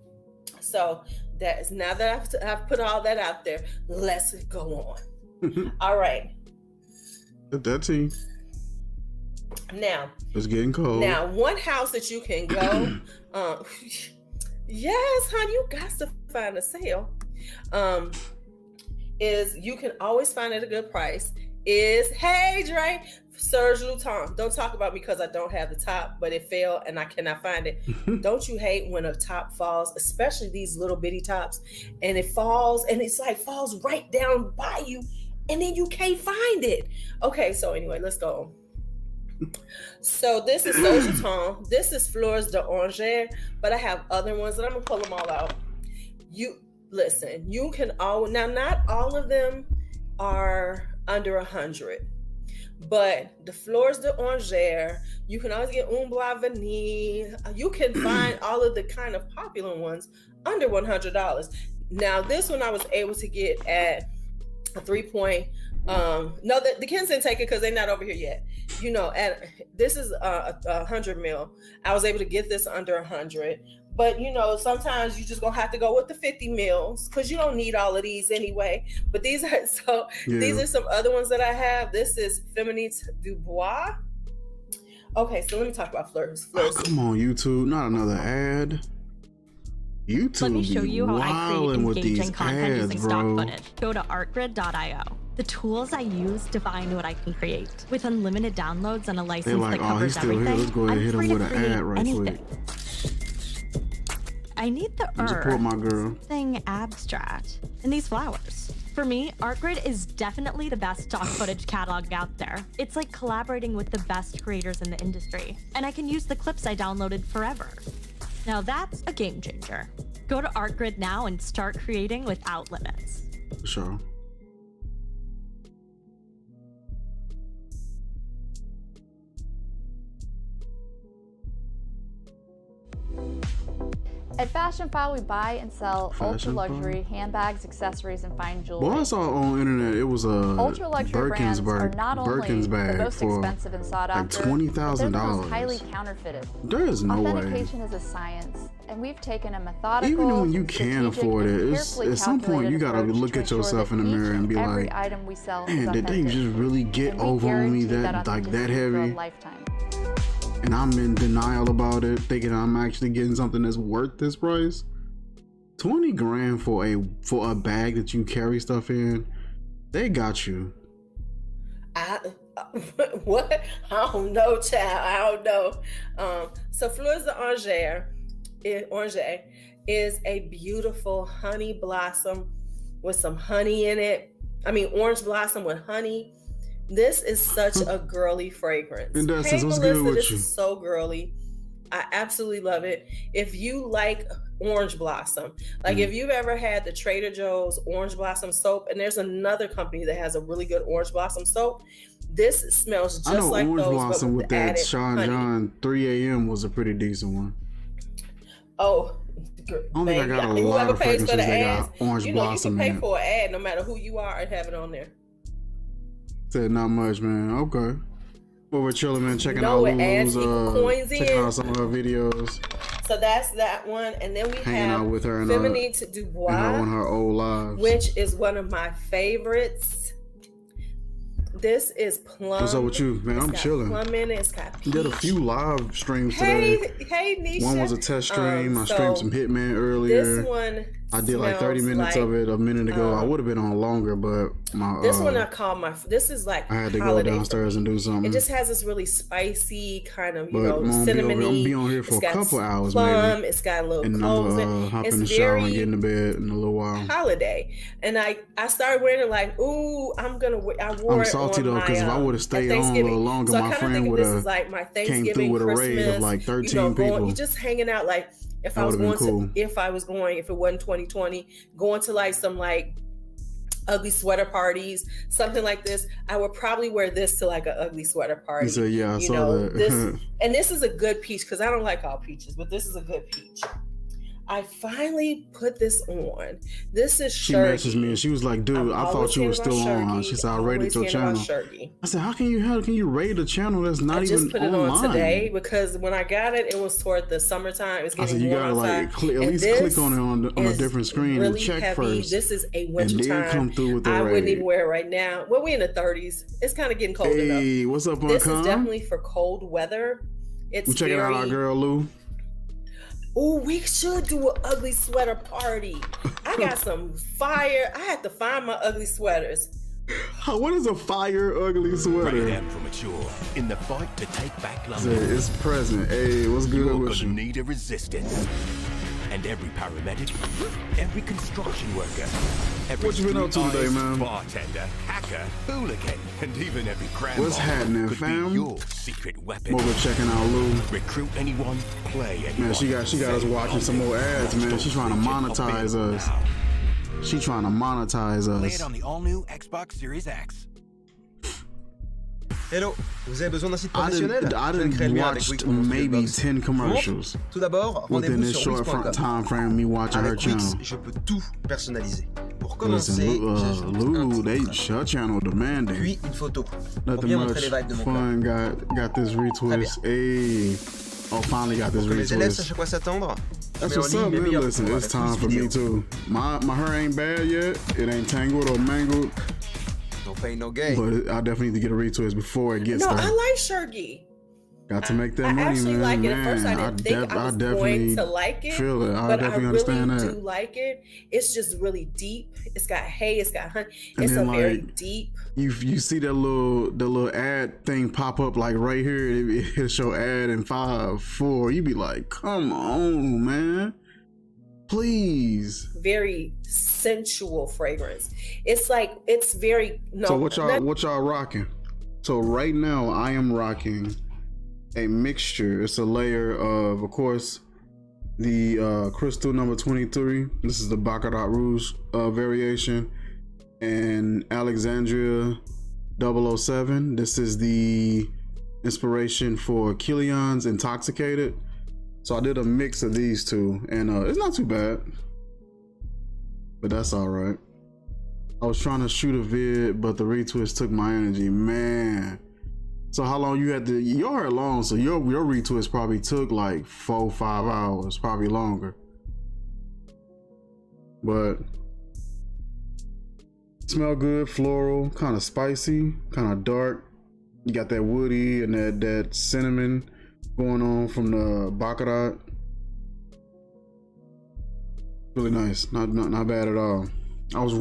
So that's now that I've put all that out there, let's go on. All right.
That tea.
Now
it's getting cold.
Now, one house that you can go, yes, honey, you got to find a sale. Is you can always find at a good price. Is hey Dre, Serge Luton. Don't talk about me because I don't have the top, but it fell and I cannot find it. Don't you hate when a top falls, especially these little bitty tops, and it falls and it's like falls right down by you, and then you can't find it. Okay, so anyway, let's go. So this is Serge Luton. This is Fleurs d'Oranger, but I have other ones that I'm gonna pull them all out. You listen. You can now. Not all of them are under 100, but the Fleurs d'Oranger, you can always get Un Blanc Vanille. You can find all of the kind of popular ones under $100. Now this one I was able to get at a 3-point. No, the Kens didn't take it because they're not over here yet. You know, and this is a 100 mil. I was able to get this under 100. But, you know, sometimes you just gonna have to go with the 50 mils because you don't need all of these anyway. But these are these are some other ones that I have. This is Feministe Dubois. Okay, so let me talk about Fleurs.
Oh, come on, YouTube, not another ad. YouTube,
let me show you how I create engaging content
ads,
using stock footage. Go to artgrid.io. The tools I use define what I can create. With unlimited downloads and a license that covers everything,
Let's go ahead and hit him with an ad right quick.
I need the
support my girl.
Something abstract. And these flowers. For me, ArtGrid is definitely the best stock footage catalog out there. It's like collaborating with the best creators in the industry. And I can use the clips I downloaded forever. Now that's a game changer. Go to ArtGrid now and start creating without limits.
Sure.
At Fashion File, we buy and sell ultra luxury handbags, accessories, and fine jewelry.
Well, I saw on the internet it was a
ultra luxury brands are not only the most expensive and sought after,
like $20,000.
They're the most highly counterfeited.
There is no way.
Authentication is a science, and we've taken a methodical,
even when you can afford it, it's, at some point you gotta look at yourself in the mirror and be like, man, did they just really get over on me that heavy? And I'm in denial about it, thinking I'm actually getting something that's worth this price. 20 grand for a bag that you carry stuff in, they got you.
What? I don't know, child. I don't know. So Fleurs d'Oranger is a beautiful honey blossom with some honey in it. I mean, orange blossom with honey. This is such a girly fragrance.
And that's
hey,
what's
Melissa,
good with
this
you.
is so girly. I absolutely love it. If you like orange blossom, like if you've ever had the Trader Joe's orange blossom soap, and there's another company that has a really good orange blossom soap, this smells just like
orange
those,
blossom
but
with that Sean
honey.
John 3 a.m. was a pretty decent one.
Oh,
I don't think I got a lot of fragrances that got orange blossom
you can pay
in it.
for an ad no matter who you are and have it on there.
Said not much, man. Okay. Well, we're chilling, man. Checking out Lulu's, checking out some of her videos.
So that's that one, and then we
hanging
have
out with her
Feministe Dubois,
on her old lives,
which is one of my favorites. This is plum.
What's up with you, man? I'm chilling.
Plum in it. It's got peach.
We did a few live streams today.
Hey, Nisha.
One was a test stream. I streamed some Hitman earlier.
This one
I did like 30 minutes of it a minute ago. I would have been on longer, but my
this one I call my. This is like
I had to go downstairs and do something.
It just has this really spicy kind of cinnamony.
I'm be on here for a couple hours,
plum,
maybe.
It's got a little
and
cloves.
hop in the shower and get in the bed in a little while.
Holiday, and I started wearing it like, ooh, I'm gonna. I wore
I'm salty
it
though because if I would have stayed on a little longer,
so
my friend would have
like my
came through with a raid of like 13 people.
You just hanging out like. If it wasn't 2020, going to like some like ugly sweater parties, something like this, I would probably wear this to like an ugly sweater party.
So yeah, I saw that.
This is a good peach because I don't like all peaches, but this is a good peach. I finally put this on. This is
She messaged me and she was like, dude, I thought you were still on. She said, I rated your channel. I said, how can you rate a channel that's not even online? I just put it on today
because when I got it, it was toward the summertime. It was getting warm outside.
You gotta at least click on it on a different screen
really
and check
heavy.
First.
This is a winter
and then
time.
Come through with the
I
raid.
wouldn't even wear it right now. Well, we're in the 30s. It's kind of getting cold enough.
Hey, what's up,
This is definitely for cold weather.
We checking out our girl Lou.
Oh, we should do an ugly sweater party. I got some fire. I had to find my ugly sweaters.
What is a fire ugly sweater?
Rated M for mature. In the fight to take back London.
It's present. Hey, what's good
You're
with you?
gonna need a resistance. And every paramedic, every construction worker, every
what you been up to today, man?
Bartender, hacker, hooligan, and even every grandma.
What's happening,
could
fam?
Be your secret weapon.
Over checking out Lou.
Recruit anyone, play anyone.
Man, she got us watching some more ads, man. She's trying to monetize us. She's trying to monetize us.
Play it on the all-new Xbox Series X.
Hello, vous avez besoin d'un site professionnel?
I done watched maybe 10 commercials.
Tout d'abord,
within
rendez-vous
this
sur
short time frame, me watching her channel.
Wix, je peux tout personnaliser. Pour commencer,
Lou, her channel demanding.
Puis une photo.
Nothing much fun got this retwist. Hey, finally got this retwist.
Les élèves sachent à quoi s'attendre.
That's what's up, man. Listen, it's time for me too. My hair ain't bad yet. It ain't tangled or mangled.
No pain, no gain.
But I definitely need to get a retwist before it gets there.
I like Shergy.
Got to make that money,
I actually
man.
like it. At first, I didn't think I was going to like it.
Feel it.
But
definitely
I
understand
really
that.
do like it. It's just really deep. It's got hay. It's got honey.
And
it's
then,
very deep.
You see that little ad thing pop up like right here. It'll show ad in 5, 4. You be like, come on, man. Please.
Very sensual fragrance. It's like it's very
So what y'all rocking? So right now I am rocking a mixture. It's a layer of course, the Crystal number 23. This is the Baccarat Rouge variation, and Alexandria 007. This is the inspiration for Kilian's Intoxicated. So I did a mix of these two, and it's not too bad, but that's all right. I was trying to shoot a vid, but the retwist took my energy, man. So how long you had to? Your hair long, so your retwist probably took like 4-5 hours, probably longer. But smell good, floral, kind of spicy, kind of dark. You got that woody and that cinnamon going on from the Baccarat. Really nice, not bad at all. I was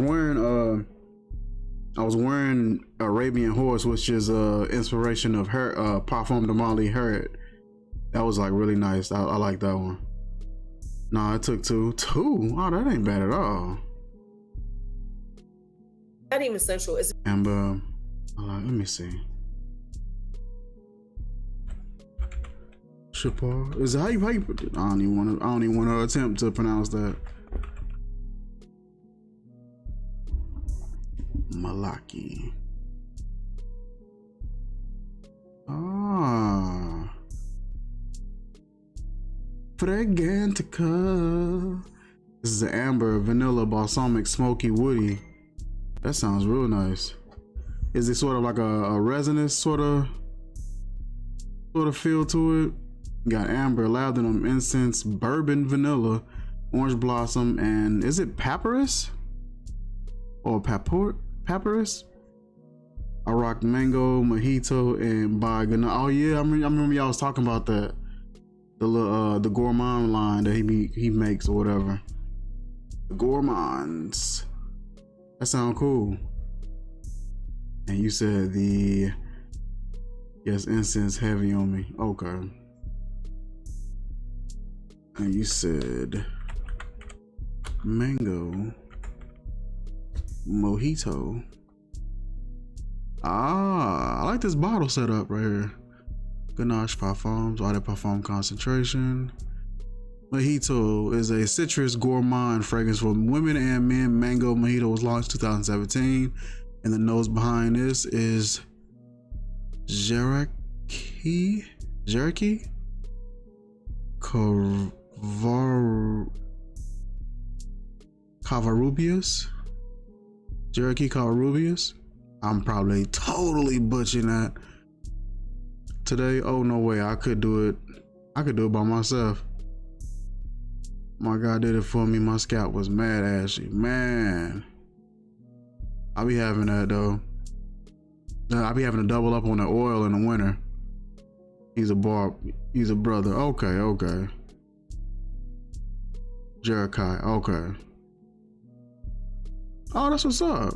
wearing Arabian Horse, which is inspiration of her Parfum de Molly Harriet. That was like really nice. I like that one. Nah, it took two. Oh, that ain't bad at all.
Not even sensual. It's
And let me see. Shapar, is it how you put it? I don't even want to attempt to pronounce that. Malaki. Fragrantica. This is an amber, vanilla, balsamic, smoky, woody. That sounds real nice. Is it sort of like a resinous sort of feel to it? Got amber, lavender, incense, bourbon, vanilla, orange blossom, and is it papyrus? Or papyrus? I rock mango, mojito, and by oh yeah, I remember y'all was talking about that. The little the gourmand line that he makes or whatever. The gourmands. That sound cool. And you said yes, incense heavy on me. Okay. And you said mango, mojito. I like this bottle setup right here. Ganache Parfums, Eau de Parfum concentration. Mojito is a citrus gourmand fragrance for women and men. Mango Mojito was launched 2017, and the nose behind this is Jerky Covarrubias. Jerky Covarrubias. I'm probably totally butchering that today. Oh no way, I could do it. I could do it by myself. My God did it for me. My scalp was mad ashy. Man, I be having that though. I be having to double up on the oil in the winter. He's a brother. Okay. Jerikai. Okay. Oh, that's what's up.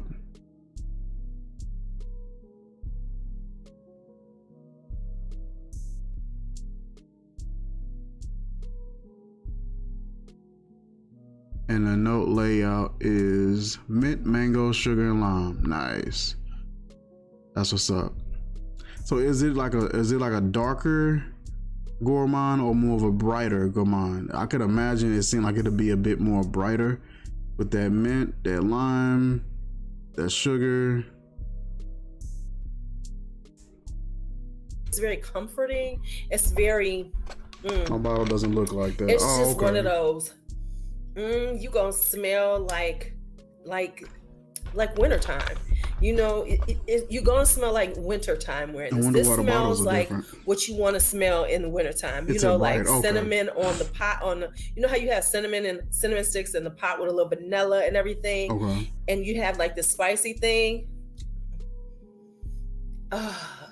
And the note layout is mint, mango, sugar, and lime. Nice. That's what's up. So is it like a darker gourmand or more of a brighter gourmand? I could imagine it seemed like it'd be a bit more brighter with that mint, that lime, that sugar.
It's very comforting. It's very.
My bottle doesn't look like that.
It's just one of those. You gonna smell like wintertime. You know, you're gonna smell like wintertime. Where this smells like what you want to smell in the wintertime. You know, like cinnamon on the pot. You know how you have cinnamon and cinnamon sticks in the pot with a little vanilla and everything. Okay. And you have like the spicy thing.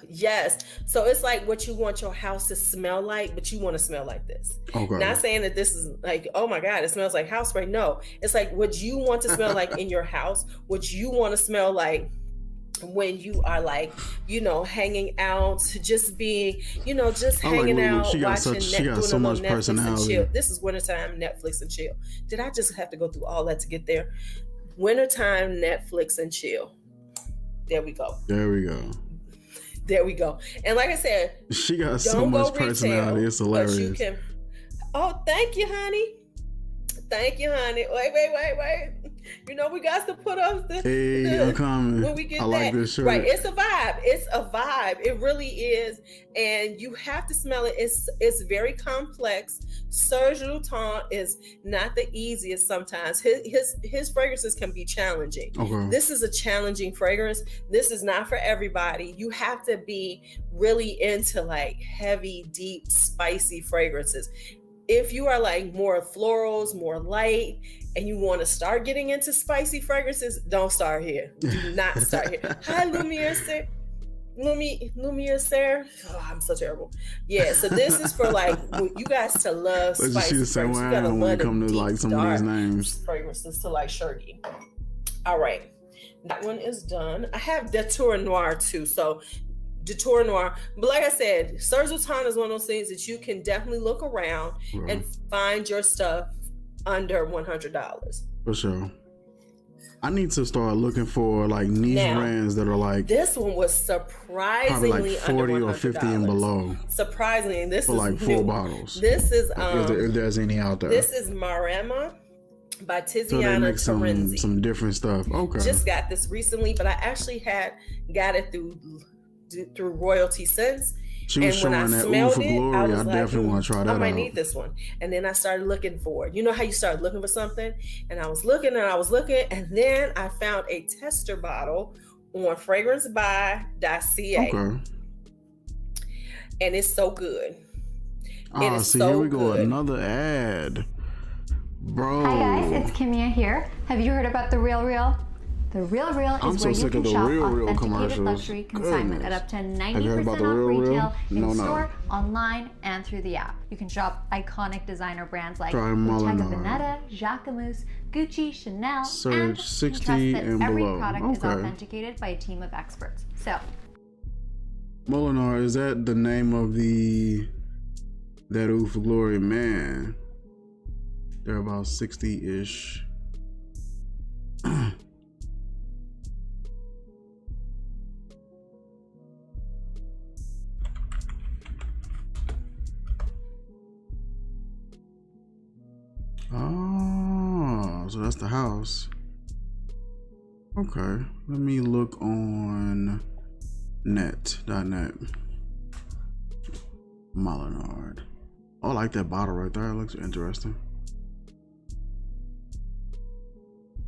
Yes. So it's like what you want your house to smell like, but you want to smell like this. Okay. Not saying that this is like, oh my God, it smells like house spray. No, it's like what you want to smell like in your house, what you want to smell like when you are like, you know, hanging out, just being, you know, just hanging out, watching Netflix, doing so much Netflix and chill. This is wintertime, Netflix and chill. Did I just have to go through all that to get there? Wintertime, Netflix and chill. There we go. There we go. And like I said,
she got so much personality. It's hilarious.
Oh, thank you, honey. Thank you, honey. Wait. You know, we got to put up
I'm coming.
When we get
I like this shirt.
Right. It's a vibe. It really is. And you have to smell it. It's very complex. Serge Lutens is not the easiest sometimes. His fragrances can be challenging. Okay. This is a challenging fragrance. This is not for everybody. You have to be really into like heavy, deep, spicy fragrances. If you are like more florals, more light, and you want to start getting into spicy fragrances, don't start here. Do not start here. Hi, Lumiere Sir. Oh, I'm so terrible. Yeah, so this is for like you guys to love spicy fragrances. You gotta love come to like some of these names. Fragrances to like Sherky. All right, that one is done. I have Detour Noir too. So Detour Noir, but like I said, Serge Lutens is one of those things that you can definitely look around and find your stuff under $100.
For sure. I need to start looking for like niche brands that are like.
This one was surprisingly
probably like 40
under $100.
or 50 and below.
Surprisingly, this
for
is
like 4
new.
bottles.
This is
if there's any out there.
This is Maremma by Tiziana Terenzi.
Some different stuff. Okay.
Just got this recently, but I actually got it through Royalty Scents.
She was showing that Ooh for Glory. I definitely want to try that out.
I might need this one. And then I started looking for it. You know how you start looking for something? And I was looking, and then I found a tester bottle on FragranceBuy.ca. Okay. And it's so good.
Here we go. Another ad. Bro.
Hi guys, it's Kimia here. Have you heard about The Real Real? The Real Real is where you can shop authenticated luxury consignment at up to 90% off retail in store, online, and through the app. You can shop iconic designer brands like Bottega Veneta, Jacquemus, Gucci, Chanel, and you can trust that every product is authenticated by a team of experts. So,
Molinar, is that the name of that Ooh for Glory? Man, they're about 60-ish. Oh, so that's the house. Okay, let me look on net.net. Molinard. Oh, I like that bottle right there. It looks interesting.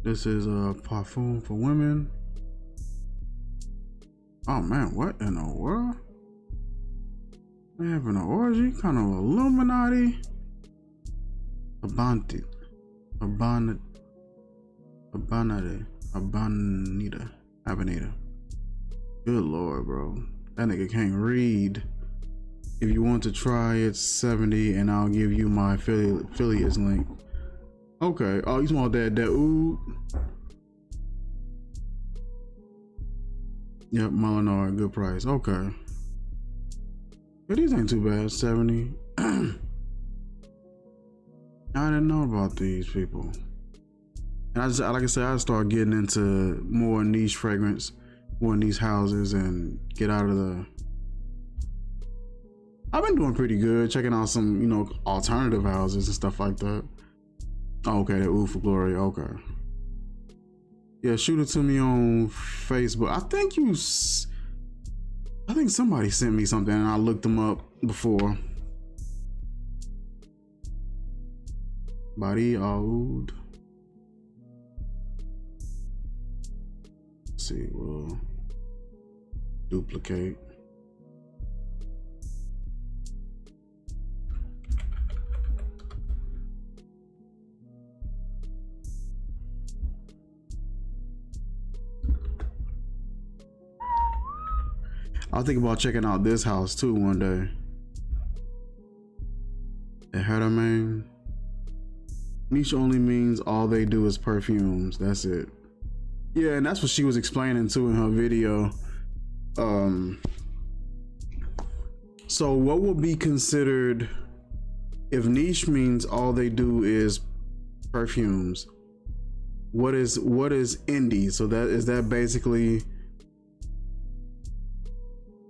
This is a parfum for women. Oh man, what in the world? They having an orgy? Kind of Illuminati? Abanti. Abanita. Good lord, bro. That nigga can't read. If you want to try, it's 70 and I'll give you my affiliates link. Okay. Oh, you want that oud? Yep, Molinard, good price. Okay. Yeah, these ain't too bad. 70. I didn't know about these people. And I just, like I said, I start getting into more niche fragrance, more niche houses, and get out of the. I've been doing pretty good, checking out some, you know, alternative houses and stuff like that. Oh, okay, that Oud for Glory. Okay. Yeah, shoot it to me on Facebook. I think somebody sent me something and I looked them up before. Body Oud. Let's see, we'll duplicate. I'll think about checking out this house too one day. The Hermaine. Niche only means all they do is perfumes. That's it. Yeah, and that's what she was explaining too in her video. So what would be considered, if niche means all they do is perfumes, what is indie? So that is that basically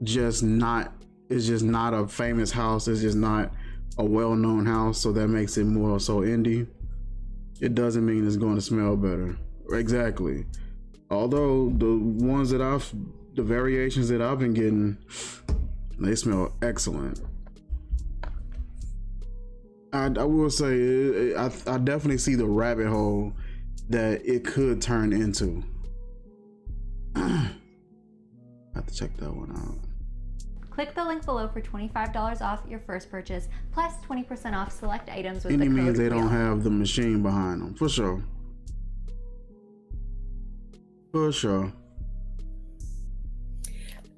just not, it's just not a famous house, it's just not a well-known house, so that makes it more so indie. It doesn't mean it's going to smell better. Exactly. Although the variations that I've been getting, they smell excellent. I will say I definitely see the rabbit hole that it could turn into. I have to check that one out.
Click the link below for $25 off your first purchase, plus 20% off select items with
Indie
the code
means they
REAL.
don't have the machine behind them, for sure. For sure.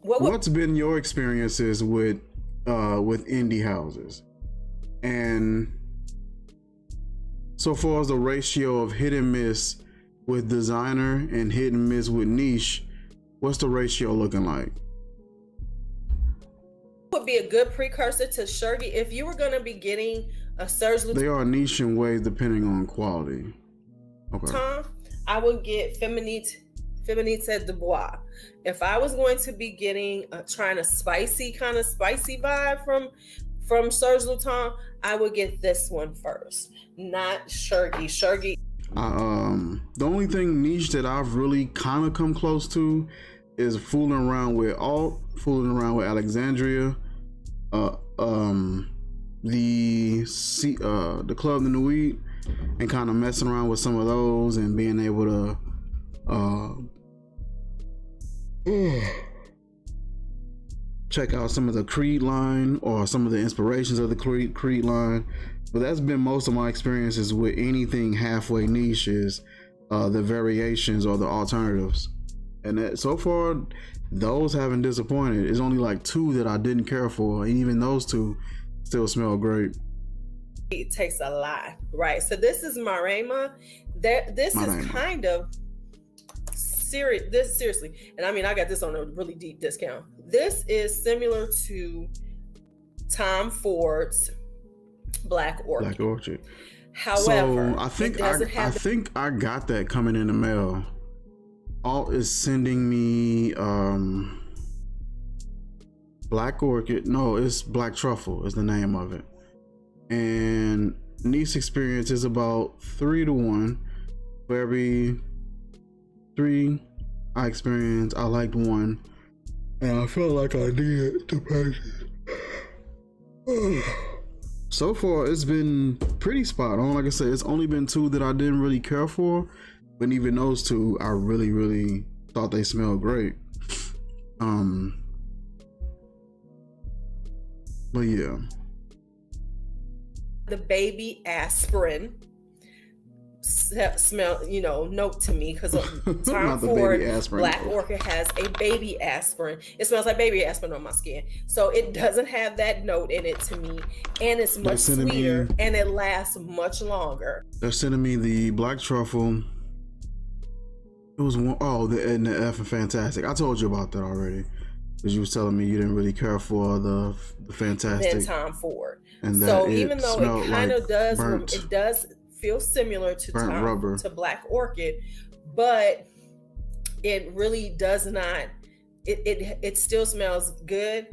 What's been your experiences with indie houses? And so far as the ratio of hit and miss with designer and hit and miss with niche, what's the ratio looking like?
Would be a good precursor to Shergi if you were going to be getting a Serge Lutens.
They are niche in ways depending on quality. Okay.
I would get Feminite de Bois. If I was going to be getting trying a spicy vibe from Serge Lutens, I would get this one first, not Shergi.
The only thing niche that I've really kind of come close to is fooling around with Alexandria, the Club de Nuit, and kind of messing around with some of those and being able to check out some of the Creed line or some of the inspirations of the Creed line. But that's been most of my experiences with anything halfway niche, is the variations or the alternatives. And that, so far, those haven't disappointed. It's only like 2 that I didn't care for, and even those 2 still smell great.
It takes a lot, right? So this is Marema. This is kind of serious. This seriously, and I mean, I got this on a really deep discount. This is similar to Tom Ford's Black Orchid.
Black Orchid.
However,
so I think I got that coming in the mail. Alt is sending me Black Orchid. No, it's Black Truffle is the name of it. And Nice experience is about 3 to 1. For every 3 I experienced, I liked 1, and I felt like I did the person. So far, it's been pretty spot on. Like I said, it's only been 2 that I didn't really care for, but even those 2, I really thought they smelled great. But yeah.
The baby aspirin smell, note to me, because Tom Ford Black Orchid has a baby aspirin. It smells like baby aspirin on my skin, so it doesn't have that note in it to me, and it's much sweeter and it lasts much longer.
They're sending me the black truffle. It was one, and the F and Fantastic. I told you about that already, because you was telling me you didn't really care for the Fantastic.
Then Tom Ford.
And
so even though it kind of does, it does feel similar to to Black Orchid, but it really does not. It still smells good.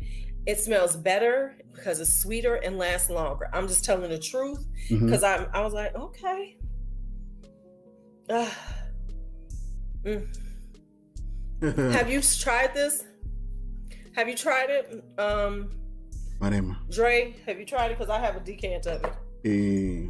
It smells better because it's sweeter and lasts longer. I'm just telling the truth, because I was like, okay. Have you tried this? Have you tried it?
My name.
Dre, have you tried it? Because I have a decant of it.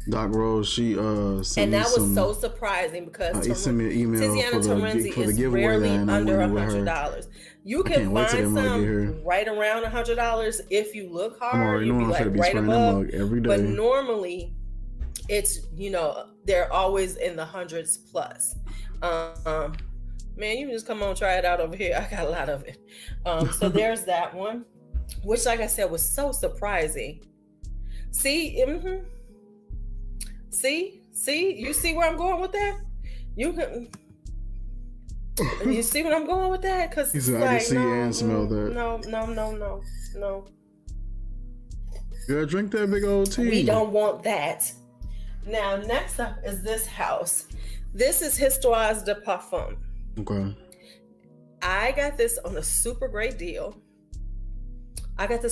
Doc Rose, she sent
and that
me
was so surprising, because
he sent me an email
Tiziana Terenzi
for the
is
giveaway
rarely under $100. You can find some right around $100 if you look hard. You'll be like right above.
Every day.
But normally, it's they're always in the hundreds plus. Man, you can just come on, try it out over here. I got a lot of it. So there's that one, which, like I said, was so surprising. See, see, you see where I'm going with that? You see where I'm going with that? Because
I can see and smell that.
No.
Girl, drink that big old tea.
We don't want that. Now, next up is this house. This is Histoire de Parfum.
Okay.
I got this on a super great deal. Because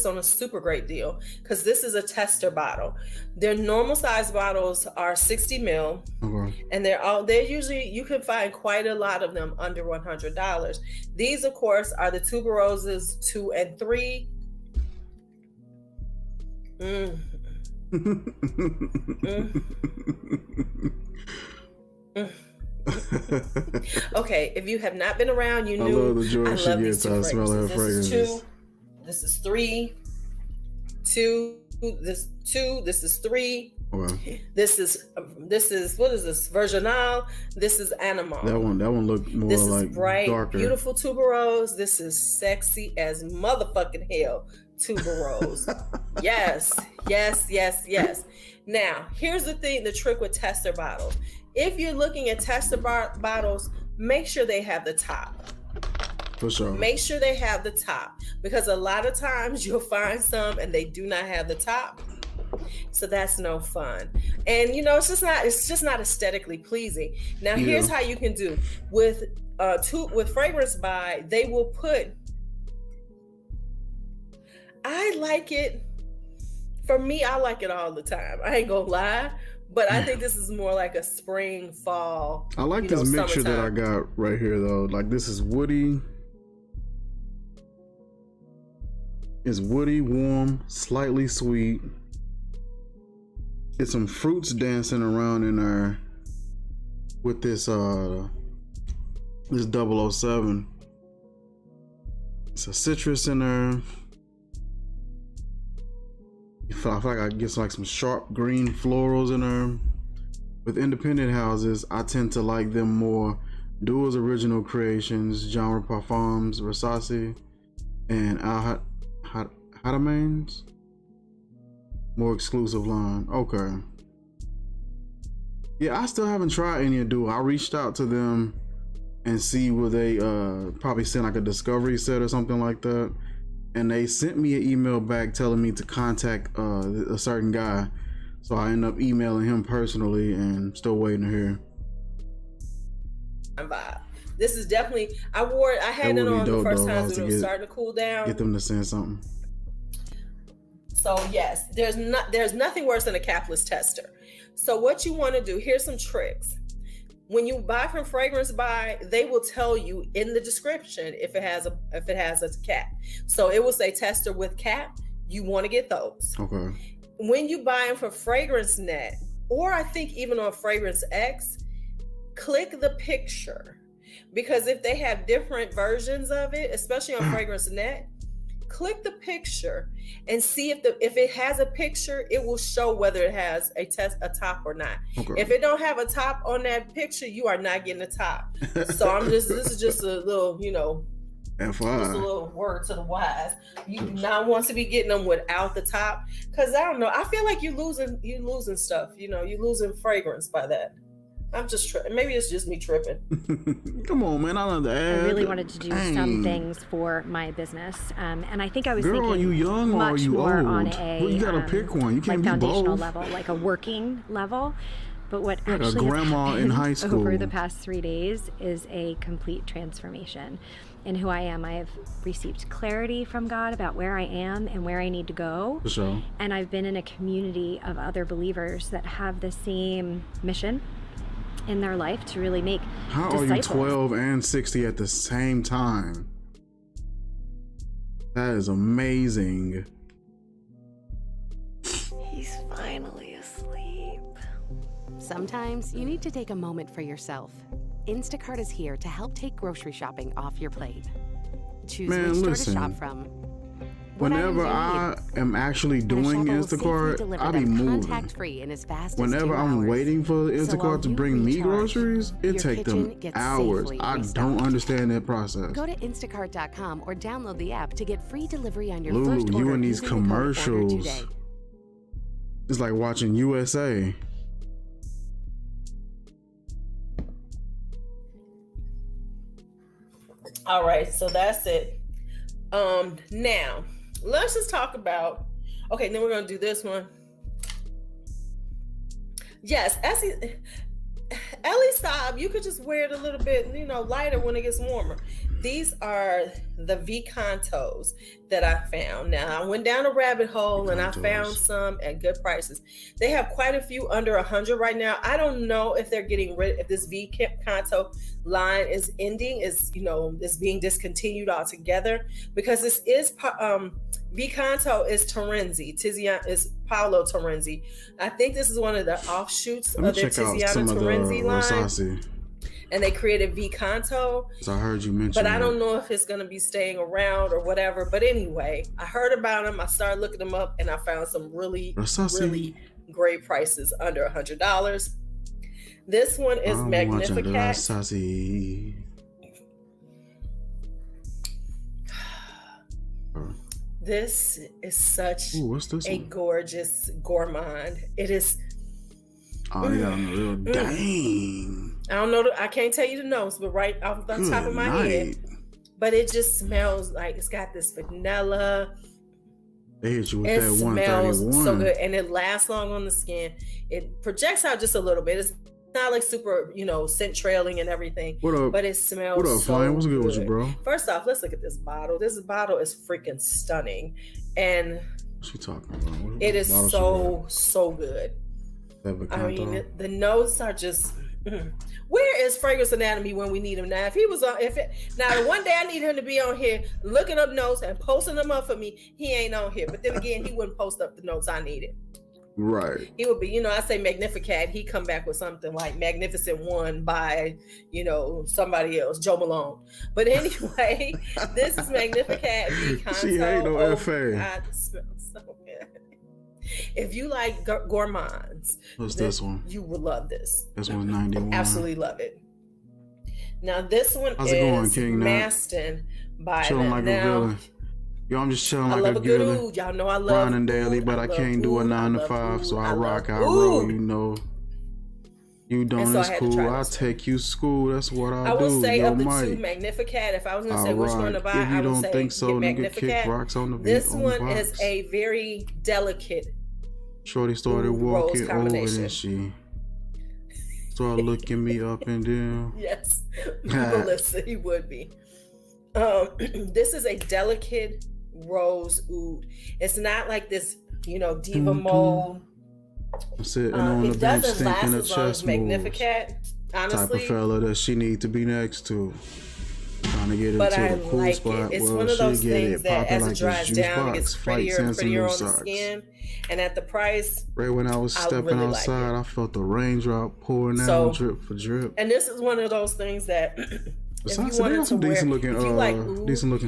this is a tester bottle. Their normal size bottles are 60 ml.
Okay.
And they're usually, you can find quite a lot of them under $100. These, of course, are the Tuberoses 2 and 3. Okay, if you have not been around, you knew.
I love the joy she gets out of smelling her fragrances.
This is 2. This is 3. 2. This 2. This is 3.
Okay.
This is what is this? Virginal. This is Animal.
That one looked more
this
like
is bright,
darker.
Beautiful tuberose. This is sexy as motherfucking hell. Tuberose. Yes. Now, here's the thing, the trick with tester bottles. If you're looking at tester bottles, make sure they have the top.
For sure.
Make sure they have the top, because a lot of times you'll find some and they do not have the top. So that's no fun. And it's just not aesthetically pleasing. Now, here's how you can do with Fragrance By, they will put, I like it. For me, I like it all the time. I ain't gonna lie, but I think this is more like a spring, fall.
I like this mixture that I got right here, though. Like, this is woody. It's woody, warm, slightly sweet. It's some fruits dancing around in there with this 007. It's a citrus in there. I feel like I get like some sharp green florals in there. With independent houses, I tend to like them more. Dual's original creations, Genre Parfums, Versace, and Al Haramain's more exclusive line. Okay. Yeah, I still haven't tried any of Dual. I reached out to them and see will they probably send like a discovery set or something like that. And they sent me an email back telling me to contact a certain guy. So I ended up emailing him personally and still waiting to hear.
This is definitely, I had it on the first time when it was starting to cool down.
Get them to send something.
So yes, there's nothing worse than a capless tester. So what you want to do, here's some tricks. When you buy from Fragrance Buy, they will tell you in the description if it has a cap. So it will say tester with cap. You want to get those.
Okay.
When you buy them from Fragrance Net, or I think even on Fragrance X, click the picture, because if they have different versions of it, especially on Fragrance Net, click the picture and see if it has a picture, it will show whether it has a top or not. Okay. If it don't have a top on that picture, you are not getting a top. So this is just a little, just a little word to the wise. You do not want to be getting them without the top, because I don't know, I feel like you're losing stuff. You're losing fragrance by that. I'm just maybe it's just me tripping.
Come on, man! I
really wanted to do some things for my business, and I think I was thinking,
are you young or are you
more
old?
On a
you gotta pick one. You can't be
foundational
both.
level, like a working level. But what
like
actually
a grandma in high school
over the past 3 days is a complete transformation in who I am. I have received clarity from God about where I am and where I need to go.
For sure.
And I've been in a community of other believers that have the same mission in their life to really make
How
disciples.
Are you 12 and 60 at the same time? That is amazing.
He's finally asleep. Sometimes you need to take a moment for yourself. Instacart is here to help take grocery shopping off your plate. Choose which store to shop from.
Whenever I am actually doing Instacart, I be moving. Whenever I'm waiting for Instacart to bring me groceries, it takes them hours. I don't understand that process.
Go to instacart.com or download the app to get free delivery on your
Lou,
first order.
You and these commercials. It's like watching USA.
All right, so that's it. Now let's just talk about, okay, then we're going to do this one. Yes, Elie Saab, you could just wear it a little bit, lighter when it gets warmer. These are the Vicantos that I found. Now, I went down a rabbit hole and I found some at good prices. They have quite a few under 100 right now. I don't know if they're getting rid, if this Vicanto line is ending, is being discontinued altogether, because this is Vicanto is Terenzi. Tiziano is Paolo Terenzi. I think this is one of the offshoots of their Tiziano Terenzi line. And they created Vicanto.
So I heard you mention.
But I don't know if it's going to be staying around or whatever. But anyway, I heard about them. I started looking them up, and I found some really great prices under $100. This one is Magnificat. This is such a gorgeous gourmand. It is.
Oh, you got on the real dang.
I don't know. I can't tell you the notes, but right off the top of my head. But it just smells like it's got this vanilla.
They hit you with that 131.
Smells so good, and it lasts long on the skin. It projects out just a little bit. It's not like super, scent trailing and everything.
What up?
But it smells.
What up, Flame? What's good with you, bro?
First off, let's look at this bottle. This bottle is freaking stunning, and
what's she talking about?
It is so good. I mean, the notes are just. Where is Fragrance Anatomy when we need him now? If he was on, now one day I need him to be on here looking up notes and posting them up for me. He ain't on here, but then again, he wouldn't post up the notes I needed.
Right.
He would be, I say Magnificat. He come back with something like Magnificent One by, somebody else, Joe Malone. But anyway, this is Magnificat.
She ain't no FA.
God, it smells so good. If you like gourmands,
what's this one?
You will love this.
This one's 91.
Absolutely love it. Now this one is Maston by
chilling like a villain. Yo, I'm just chilling like a villain.
Y'all know I love
grinding daily, but I can't do a 9 to 5, so I rock, I roll. You don't. It's cool. I take you to school. That's what I do.
I will say of the two, Magnificat. If I was going to say which one to buy, I would say Magnificat. This one is a very delicate.
Shorty started walking over and she started looking me up and down.
Yes, Melissa, he would be. This is a delicate rose oud. It's not like this diva mode.
Sitting on the bench thinking of chess
Magnificat, honestly.
Type of fella that she need to be next to. Trying to get into the cool spot.
It's one of those things that as it dries down, it gets prettier and prettier on the skin. And at the price,
right when I was stepping outside, I felt the raindrop pouring down drip for drip.
And this is one of those things that
besides, they got some decent looking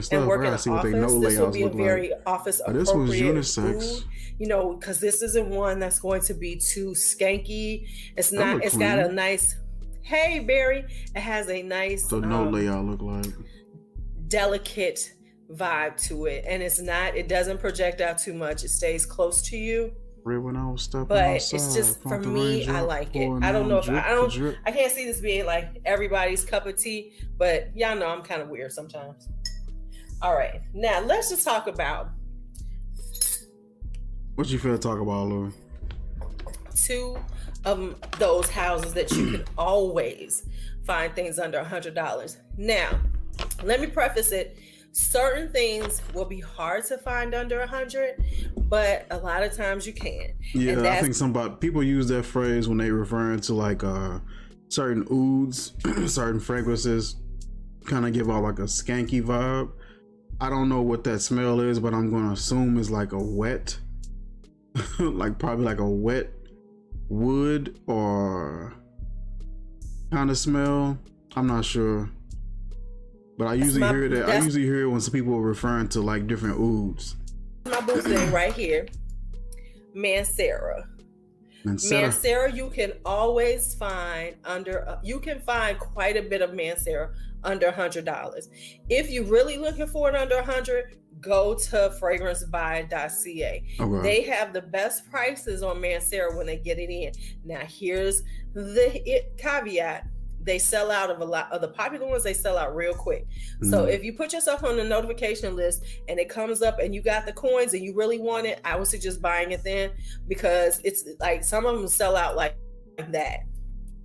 stuff. I gotta see what they know layouts look like.
Office
this was unisex.
Because this isn't one that's going to be too skanky. It's not. It's got a nice. Hey, Barry. It has a nice.
The note layout look like
delicate vibe to it, and it's not. It doesn't project out too much. It stays close to you.
Right when I was stepping
but
outside,
it's just for me. I like it. I don't know if I can't see this being like everybody's cup of tea, but y'all know I'm kind of weird sometimes. All right, now let's just talk about.
What you feel to talk about, Louis?
Two of those houses that you can always find things under $100. Now, let me preface it. Certain things will be hard to find under $100, but a lot of times you can.
Yeah, I think people use that phrase when they referring to like certain ouds, certain fragrances, kind of give out like a skanky vibe. I don't know what that smell is, but I'm going to assume it's like a wet. Probably like a wet wood or kind of smell. I'm not sure, but I usually hear that. I usually hear it when some people are referring to like different ouds.
My boo thing right here, Mancera. Mancera, you can always find you can find quite a bit of Mancera under $100. If you're really looking for it under $100, go to fragrancebuy.ca. Okay. They have the best prices on Mancera when they get it in. Now, here's the caveat. They sell out of a lot of the popular ones. They sell out real quick. So if you put yourself on the notification list and it comes up and you got the coins and you really want it, I would suggest buying it then, because it's like some of them sell out like that.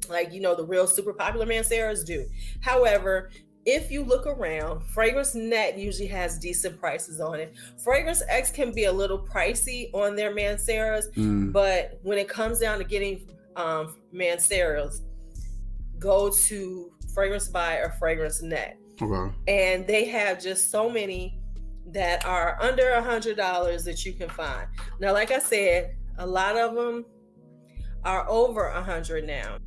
Like, the real super popular Manceras do. However, if you look around, Fragrance Net usually has decent prices on it. Fragrance X can be a little pricey on their Manceras, but when it comes down to getting Manceras, go to Fragrance Buy or Fragrance Net.
Okay.
And they have just so many that are under $100 that you can find. Now, like I said, a lot of them are over $100 now.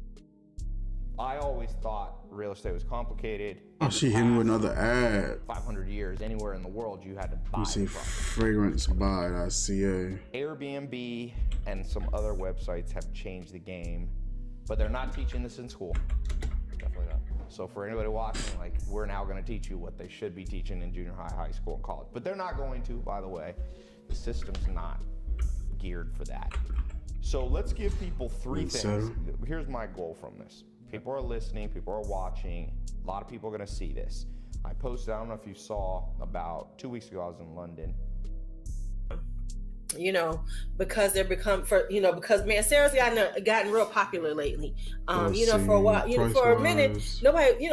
I always thought real estate was complicated.
Oh, she hitting with another ad.
500 years, anywhere in the world, you had to buy.
You see fragrancebuy.ca.
Airbnb and some other websites have changed the game, but they're not teaching this in school. Definitely not. So for anybody watching, we're now going to teach you what they should be teaching in junior high, high school, and college. But they're not going to, by the way. The system's not geared for that. So let's give people three things. Here's my goal from this. People are listening, people are watching. A lot of people are going to see this. I posted, I don't know if you saw, about 2 weeks ago, I was in London.
Because because Mancera's gotten real popular lately. For a while, for a minute, nobody,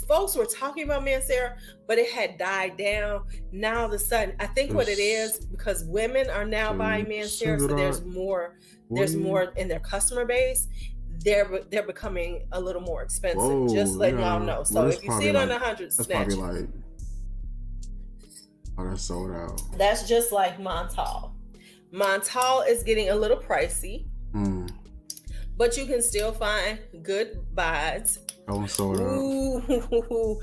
folks were talking about Mancera, but it had died down. Now all of a sudden, I think what it is, because women are now buying Mancera, so there's more in their customer base. They're becoming a little more expensive. Whoa, just letting y'all know. So if you see it on 100, snatch it.
That's sold out.
That's just like Montal. Montal is getting a little pricey, but you can still find good buys.
Oh, sold out.
Ooh.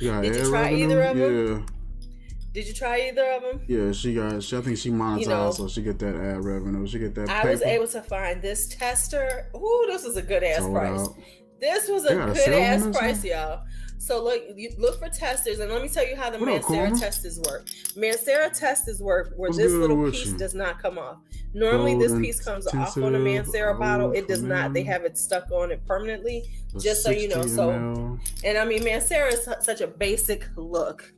Did you try either of them?
Yeah.
Did you try either of them?
Yeah, I think she monetized, so she get that ad revenue. She get that paper.
I was able to find this tester. Ooh, this was a good ass price. This was a good ass price, y'all. So look for testers, and let me tell you how the Mancera testers work. Mancera testers work where this little piece does not come off. Normally, this piece comes off on a Mancera bottle. It does not. They have it stuck on it permanently, just so you know. So, and I mean, Mancera is such a basic look.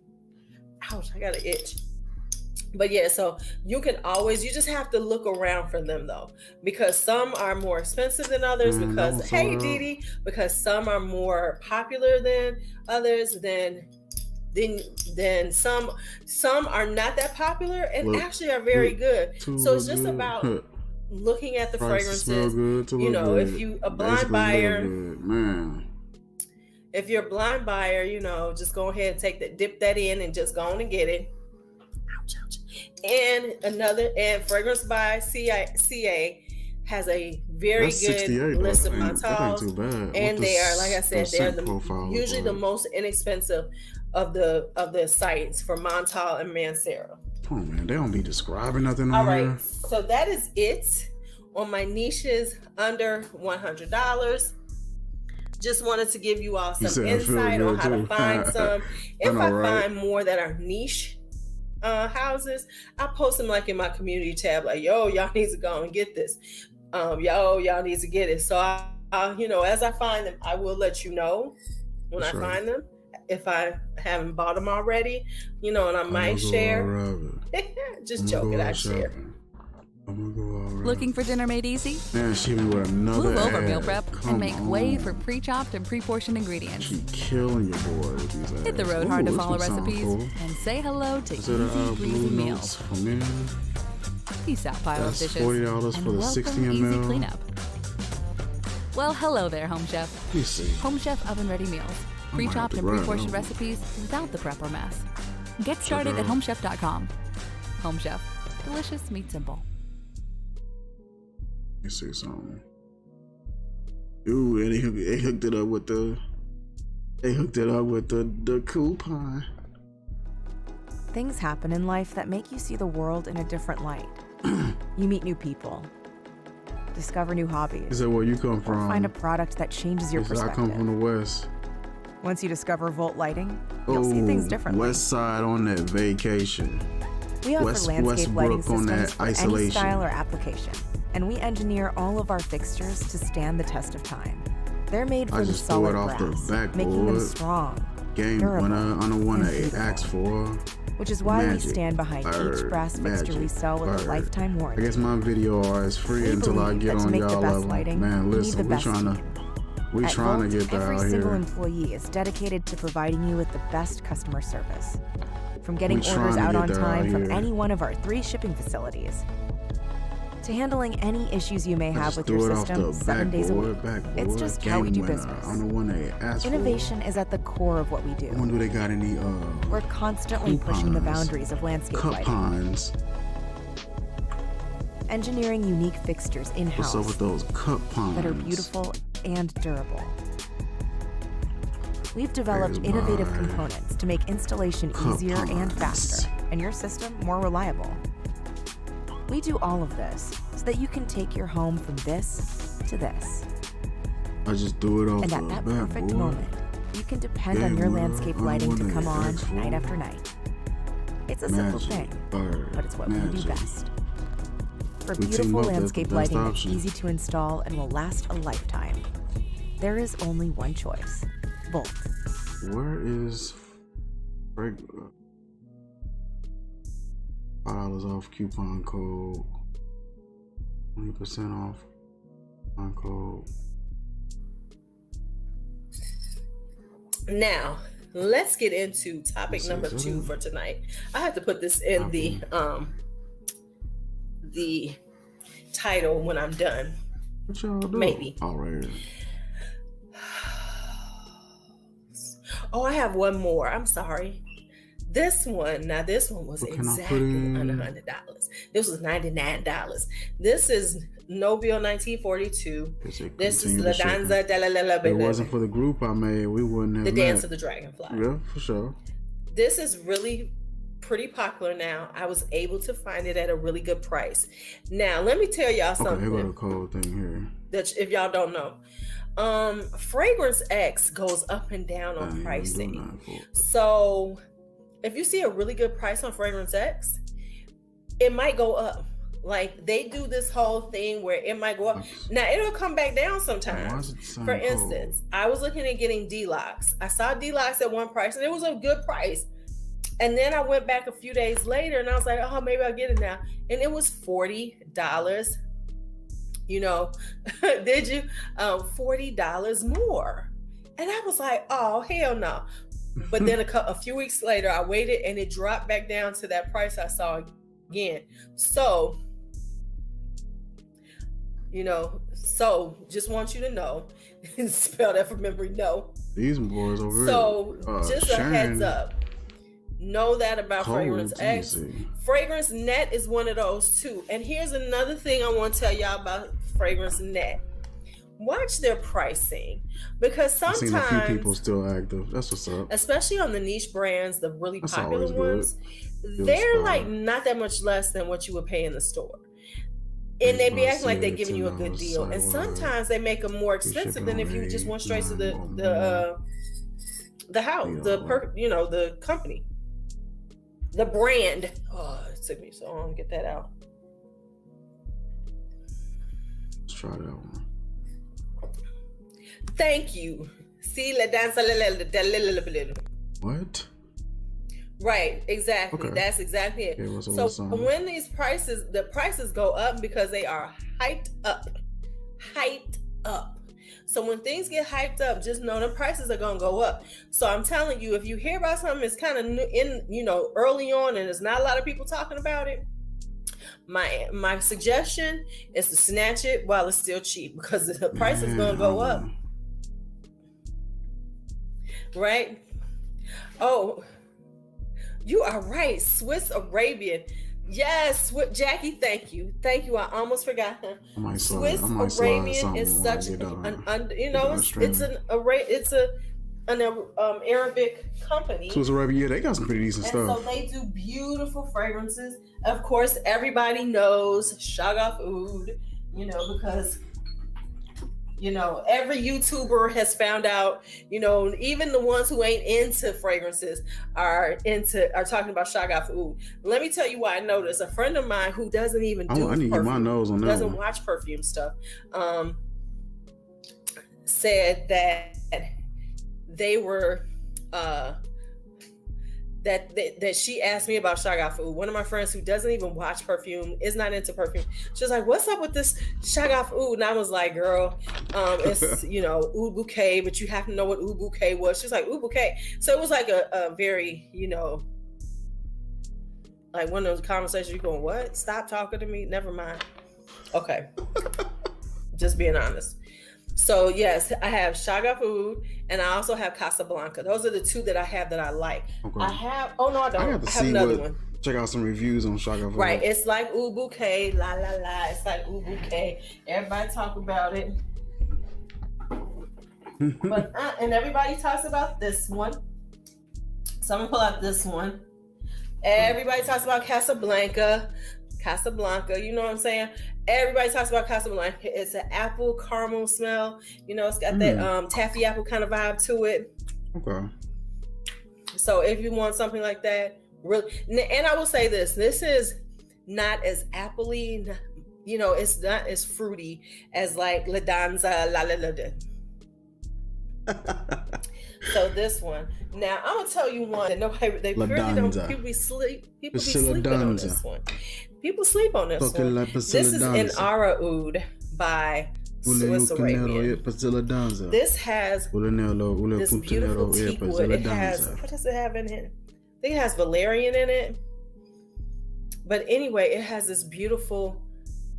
Ouch, I got an itch. But yeah, so you just have to look around for them though, because some are more expensive than others, because hey Didi, because some are more popular than others, then some are not that popular and actually are very good. So it's just about
looking at the
Prices
fragrances,
smell good to
you
look
know,
good.
if you a blind
Basically
buyer,
look good. Man.
if you're a blind buyer, you know, just go ahead and take that, dip that in, and just go on and get it. Ouch, ouch. And Fragrance by CA has a very good list of Montals, and they are, like I said, they're usually the most inexpensive of the sites for Montal and Mancera.
Oh man, they don't be describing nothing
All
on
right,
here.
so that is it on my niches under $100. Just wanted to give you all some insight on how to find some. If I find more that are niche houses, I post them like in my community tab, like, yo, y'all need to go and get this. Y'all need to get it. So I, you know, as I find them, I will let you know when I find them. If I haven't bought them already, you know, and I might share. Just joking, I share.
Looking for dinner made easy?
Man, she be with another
Move over
ad.
meal prep and make
Come
way
on.
for pre-chopped and pre-portioned ingredients.
She killing your boy with these ads.
Hit the road hard to
Ooh, this
follow
one sound
recipes
cool.
and say hello to
Is it
easy breezy
blue
meals.
notes for men?
Peace out, pile
That's
of dishes.
$40
and
for the
welcome
60
Easy
ml.
Cleanup. Well, hello there, Home Chef.
Let me see.
Home Chef oven-ready meals.
I might
Pre-chopped
have
and
to grab
pre-portioned
one.
recipes without the prep or mess. Get started at
out.
homechef.com. Home Chef. Delicious meat simple.
Let me see something. Ooh, and they hooked it up with the. They hooked it up with the coupon.
Things happen in life that make you see the world in a different light. You meet new people, discover new hobbies.
Is that where you come from?
Find a product that changes your
I
perspective.
come from the West.
Once you discover Volt Lighting, you'll see things differently.
West Side on that vacation.
We offer landscape lighting
Westbrook on
systems
that
for any
isolation.
style or application, and we engineer all of our fixtures to stand the test of time. They're made
I
from
just threw
solid
it off
brass,
the backboard.
making them strong,
Game
durable,
winner on the one
and
that it asked for.
which is why
Magic.
we stand behind each brass fixture we sell with a lifetime
I
warranty.
guess my video is free
We
until I
believe
get
that to
on
make the
y'all
best
level.
lighting,
Man,
you need
listen,
the
we
best
trying
team.
to
At
trying
Volt,
to get that
every
out
single
here.
employee is dedicated to providing you with the best customer service. From getting
We trying
orders
to
out
get
on
that out
time from
here.
any one of our 3 shipping facilities, to handling any issues you may
I
have
just
with
threw
your
it off
system
the
7 days a week.
backboard.
It's just how we
Game
do
winner
business.
on the one they asked
Innovation is at the core of what we
for. I
do.
wonder if they got any
We're constantly pushing the boundaries of landscape lighting,
coupons.
engineering unique fixtures
What's
in-house
up with those coupons?
that are beautiful and durable. We've developed innovative components to make installation easier and faster, and your system more reliable. We do all of this so that you can take your home from this to this.
I just threw it off
And
the
at that perfect
backboard.
moment, you can depend
Game
on your
winner
landscape
on the
lighting
one
to
they
come on
asked for.
night after night. It's a simple
Magic,
thing,
bird,
but it's what we do
magic.
best. For
We team
beautiful
up, that's the
landscape
best
lighting
option.
that's easy to install and will last a lifetime, there is only one choice: Volt.
Where is $5 off coupon code? 20% off coupon code.
Now, let's get into topic number 2 for tonight. I have to put this in the title when I'm done.
What y'all do?
Maybe.
All right.
Oh, I have one more. I'm sorry. This one was exactly under $100. This was $99. This is Nobile 1942. This is La Danza de la
If it wasn't for the group I made, we wouldn't have
The
met.
Dance of the Dragonfly.
Yeah, for sure.
This is really pretty popular now. I was able to find it at a really good price. Now, let me tell y'all
Okay,
something.
here go the code thing here.
That if y'all don't know, Fragrance X goes up and down on pricing. So if you see a really good price on Fragrance X, it might go up. Like they do this whole thing where it might go up. Now it'll come back down sometimes. For instance, I was looking at getting D-Locks. I saw D-Locks at one price and it was a good price. And then I went back a few days later and I was like, oh, maybe I'll get it now. And it was $40. You know, did you? $40 more. And I was like, oh, hell no. But then a few weeks later, I waited and it dropped back down to that price I saw again. So
You know, so just want you to know. Spell that from memory. No.
These boys over here.
So just a heads up. Know that about Fragrance X. Fragrance Net is one of those too. And here's another thing I want to tell y'all about Fragrance Net. Watch their pricing, because sometimes
I've seen a few people still active. That's what's up.
Especially on the niche brands, the really popular ones, they're like not that much less than what you would pay in the store. And they be acting like they're giving you a good deal. And sometimes they make them more expensive than if you just went straight to the house, the company, the brand. Oh, it took me so long to get that out.
Let's try that one.
Thank you. See, la danza.
What?
Right, exactly. Okay. That's exactly it. Okay, so when the prices go up because they are hyped up. So when things get hyped up, just know the prices are gonna go up. So I'm telling you, if you hear about something that's kind of early on and there's not a lot of people talking about it, my suggestion is to snatch it while it's still cheap, because the price is gonna go up. Right? Oh. You are right. Swiss Arabian. Yes, Jackie, thank you. I almost forgot him. Swiss Arabian is such an Arabic company.
Swiss Arabian, they got some pretty decent stuff.
So they do beautiful fragrances. Of course, everybody knows Shagaf Oud, because every YouTuber has found out, even the ones who ain't into fragrances are talking about Shagaf Oud. Let me tell you why I know this. A friend of mine who doesn't even do
I need to get my nose on that
doesn't
one.
Watch perfume stuff, said that they were that she asked me about Shagaf Oud. One of my friends who doesn't even watch perfume, is not into perfume. She was like, "What's up with this Shagaf Oud?" And I was like, "Girl, it's Oud Bouquet, but you have to know what Oud Bouquet was." She's like, "Oud Bouquet." So it was like a very like one of those conversations you're going, "What? Stop talking to me. Never mind." Okay, just being honest. So yes, I have Shagaf Oud and I also have Casablanca. Those are the two that I have that I like. Okay. I have I have another one.
Check out some reviews on Shagaf Oud.
Right, it's like Oud Bouquet, la la la. It's like Oud Bouquet. Everybody talk about it, but and everybody talks about this one. So I'm gonna pull out this one. Everybody talks about Casablanca. You know what I'm saying? Everybody talks about Casablanca. It's an apple caramel smell. It's got that taffy apple kind of vibe to it.
Okay.
So if you want something like that, really, and I will say this is not as appley, it's not as fruity as like La Danza, La La La. So this one. Now I'm gonna tell you one that nobody people be sleeping on this one. People sleep on this one. This is an Ara Oud by Swiss Arabian. This has this beautiful teak wood. It has, what does it have in it? I think it has valerian in it. But anyway, it has this beautiful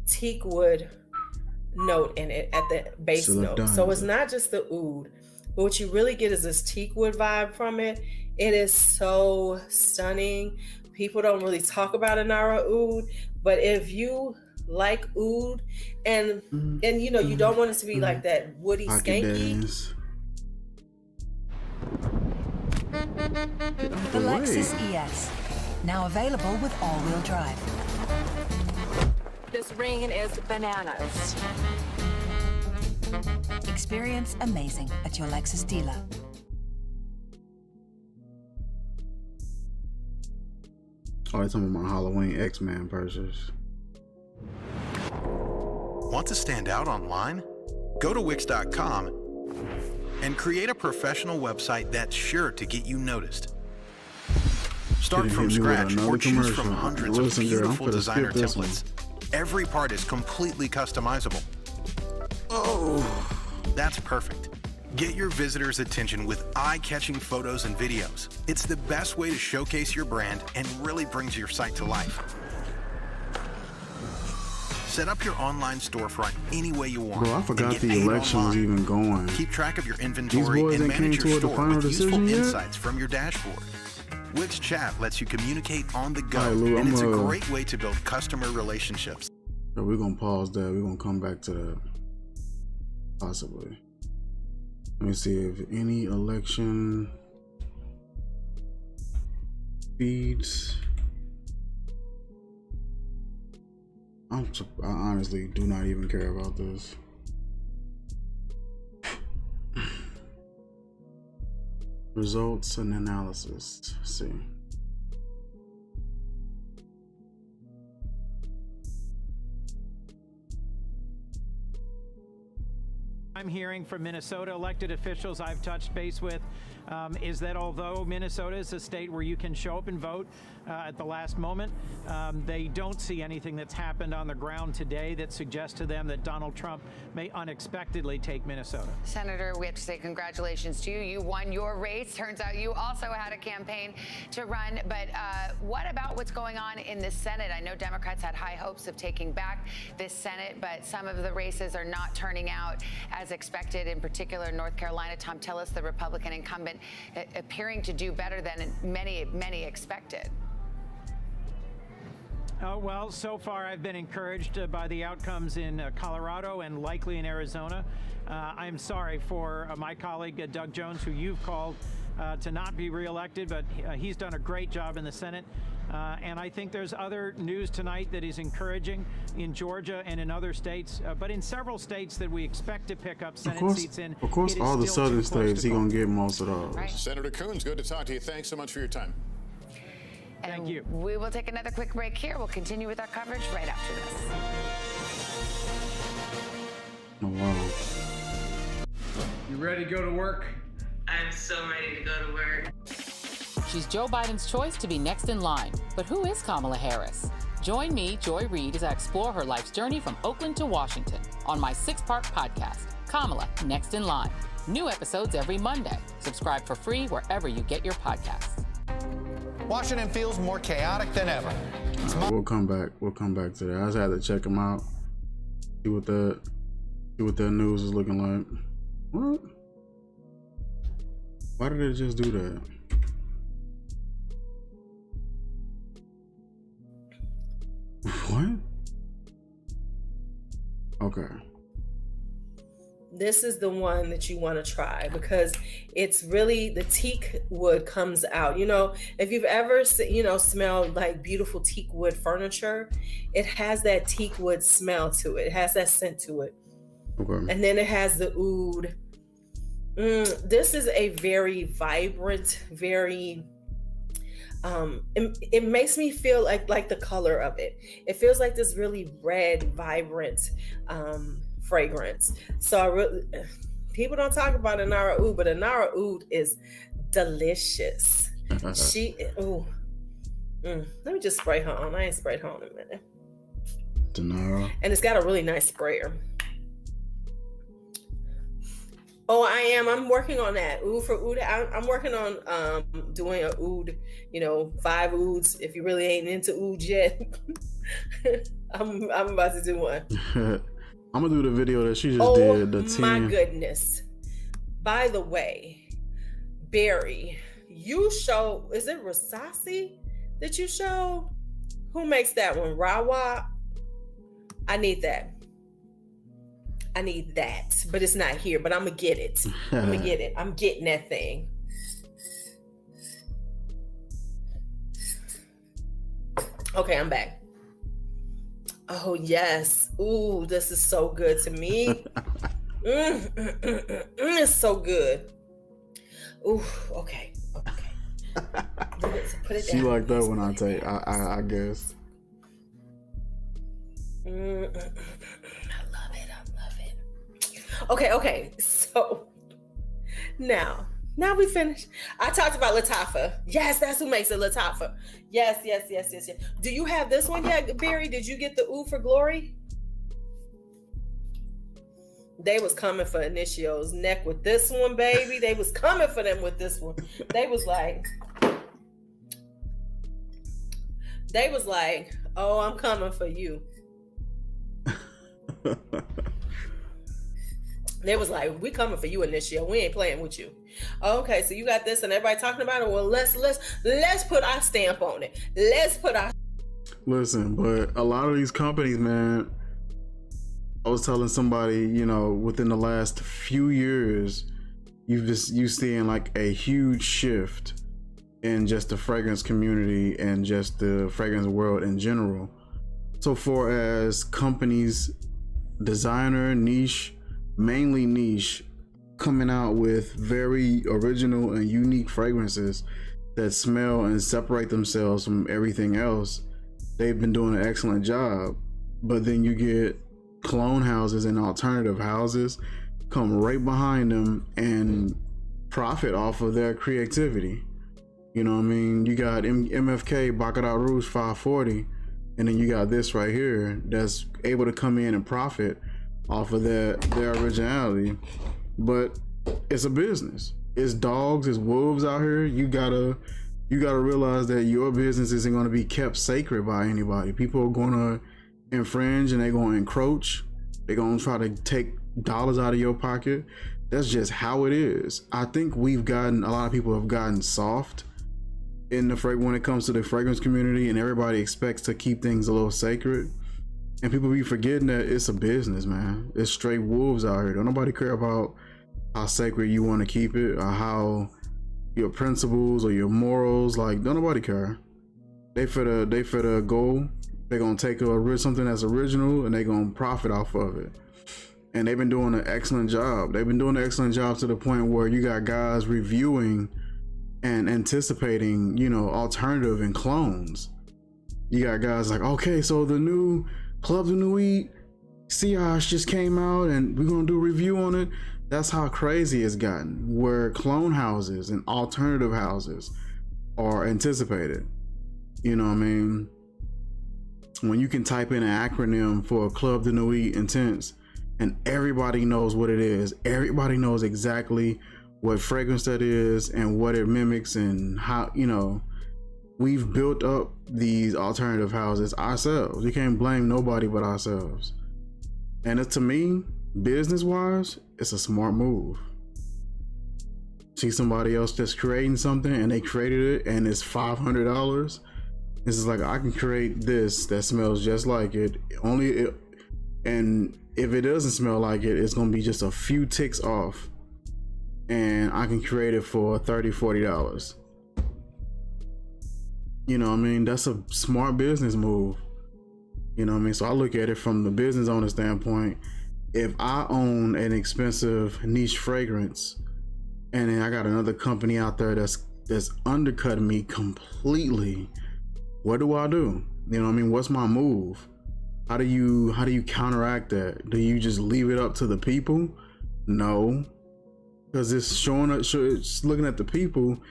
teak wood note in it at the base note. So it's not just the oud, but what you really get is this teak wood vibe from it. It is so stunning. People don't really talk about an Ara Oud, but if you like oud and you don't want it to be like that woody skanky.
The Lexus ES, now available with all-wheel drive.
This rain is bananas.
Experience amazing at your Lexus dealer.
Oh, it's talking about my Halloween X-Men purchase.
Want to stand out online? Go to Wix.com and create a professional website that's sure to get you noticed. Start from scratch or choose from hundreds of beautiful designer templates. Every part is completely customizable. Oh, that's perfect. Get your visitors' attention with eye-catching photos and videos. It's the best way to showcase your brand and really brings your site to life. Set up your online storefront any way you want.
Bro, I forgot the election was even going.
Keep track of your inventory and manage your store with useful insights from your dashboard. Wix Chat lets you communicate on the go, and it's a great way to build customer relationships.
So we're gonna pause there. We're gonna come back to that. Possibly. Let me see if any election feeds. I honestly do not even care about this. Results and analysis. Let's see.
I'm hearing from Minnesota elected officials I've touched base with is that although Minnesota is a state where you can show up and vote at the last moment, they don't see anything that's happened on the ground today that suggests to them that Donald Trump may unexpectedly take Minnesota.
Senator, we have to say congratulations to you. You won your race. Turns out you also had a campaign to run. But what about what's going on in the Senate? I know Democrats had high hopes of taking back this Senate, but some of the races are not turning out as expected, in particular North Carolina. Tom Tillis, the Republican incumbent, appearing to do better than many expected.
Well, so far I've been encouraged by the outcomes in Colorado and likely in Arizona. I'm sorry for my colleague Doug Jones, who you've called to not be reelected, but he's done a great job in the Senate. And I think there's other news tonight that is encouraging in Georgia and in other states, but in several states that we expect to pick up Senate seats in.
Of course, all the southern states, he's going to get most of those.
Right.
Senator Coons, good to talk to you. Thanks so much for your time.
Thank you. We will take another quick break here. We'll continue with our coverage right after this.
Oh, wow.
You ready to go to work?
I'm so ready to go to work.
She's Joe Biden's choice to be next in line. But who is Kamala Harris? Join me, Joy Reid, as I explore her life's journey from Oakland to Washington on my 6-part podcast, Kamala Next in Line. New episodes every Monday. Subscribe for free wherever you get your podcasts.
Washington feels more chaotic than ever.
We'll come back to that. I just had to check them out. See what that news is looking like. What? Why did it just do that? What? Okay.
This is the one that you want to try because it's really, the teak wood comes out. You know, if you've ever, smelled like beautiful teak wood furniture, it has that teak wood smell to it. It has that scent to it.
Okay.
And then it has the oud. This is a very vibrant, very, it makes me feel like the color of it. It feels like this really red, vibrant, fragrance. So people don't talk about Anara Oud, but Anara Oud is delicious. Let me just spray her on. I ain't sprayed her on in a minute.
Danara.
And it's got a really nice sprayer. Oh, I am. I'm working on that. Oud for oud. I'm working on doing a oud, 5 ouds. If you really ain't into oud yet, I'm about to do one.
I'm gonna do the video that she just did. The 10.
My goodness. By the way, Barry, you show, is it Rasasi that you show? Who makes that one? Rawa? I need that. But it's not here, but I'm gonna get it. I'm getting that thing. Okay, I'm back. Oh, yes. Ooh, this is so good to me. It's so good. Ooh, okay. Put it
she
down.
like that when I take, I guess.
I love it. Okay. So now we finished. I talked about Lattafa. Yes, that's who makes it, Lattafa. Yes. Do you have this one yet, Barry? Did you get the Oud for Glory? They was coming for Initio's neck with this one, baby. They was coming for them with this one. They was like, oh, I'm coming for you. They was like, we coming for you in this year. We ain't playing with you. Okay, so you got this and everybody talking about it. Well, let's put our stamp on it. Let's put our...
Listen, but a lot of these companies, man, I was telling somebody, you know, within the last few years, you seeing like a huge shift in just the fragrance community and just the fragrance world in general. So far as companies, designer, niche, mainly niche, coming out with very original and unique fragrances that smell and separate themselves from everything else, they've been doing an excellent job. But then you get clone houses and alternative houses come right behind them and profit off of their creativity. You know what I mean? You got MFK Baccarat Rouge 540, and then you got this right here that's able to come in and profit off of their originality. But it's a business. It's dogs, it's wolves out here. You gotta realize that your business isn't gonna be kept sacred by anybody. People are gonna infringe and they're gonna encroach. They're gonna try to take dollars out of your pocket. That's just how it is. I think a lot of people have gotten soft in when it comes to the fragrance community, and everybody expects to keep things a little sacred. And people be forgetting that it's a business, man. It's straight wolves out here. Don't nobody care about how sacred you want to keep it or how your principles or your morals, like, don't nobody care. They for the goal. They're gonna take something that's original and they're gonna profit off of it. And they've been doing an excellent job. They've been doing an excellent job to the point where you got guys reviewing and anticipating, you know, alternative and clones. You got guys like, okay, so the new Club de Nuit Sillage just came out and we're gonna do a review on it. That's how crazy it's gotten, where clone houses and alternative houses are anticipated. You know what I mean? When you can type in an acronym for Club de Nuit Intense and everybody knows what it is, everybody knows exactly what fragrance that is and what it mimics and how, you know, we've built up these alternative houses ourselves. You can't blame nobody but ourselves. And to me, business wise, it's a smart move. See somebody else that's creating something and they created it and it's $500. This is like, I can create this that smells just like it. And if it doesn't smell like it, it's gonna be just a few ticks off. And I can create it for $30, $40. You know what I mean? That's a smart business move. You know what I mean? So I look at it from the business owner standpoint. If I own an expensive niche fragrance and then I got another company out there that's undercutting me completely, what do I do? You know what I mean? What's my move? How do you counteract that? Do you just leave it up to the people? No. Because it's looking at the people,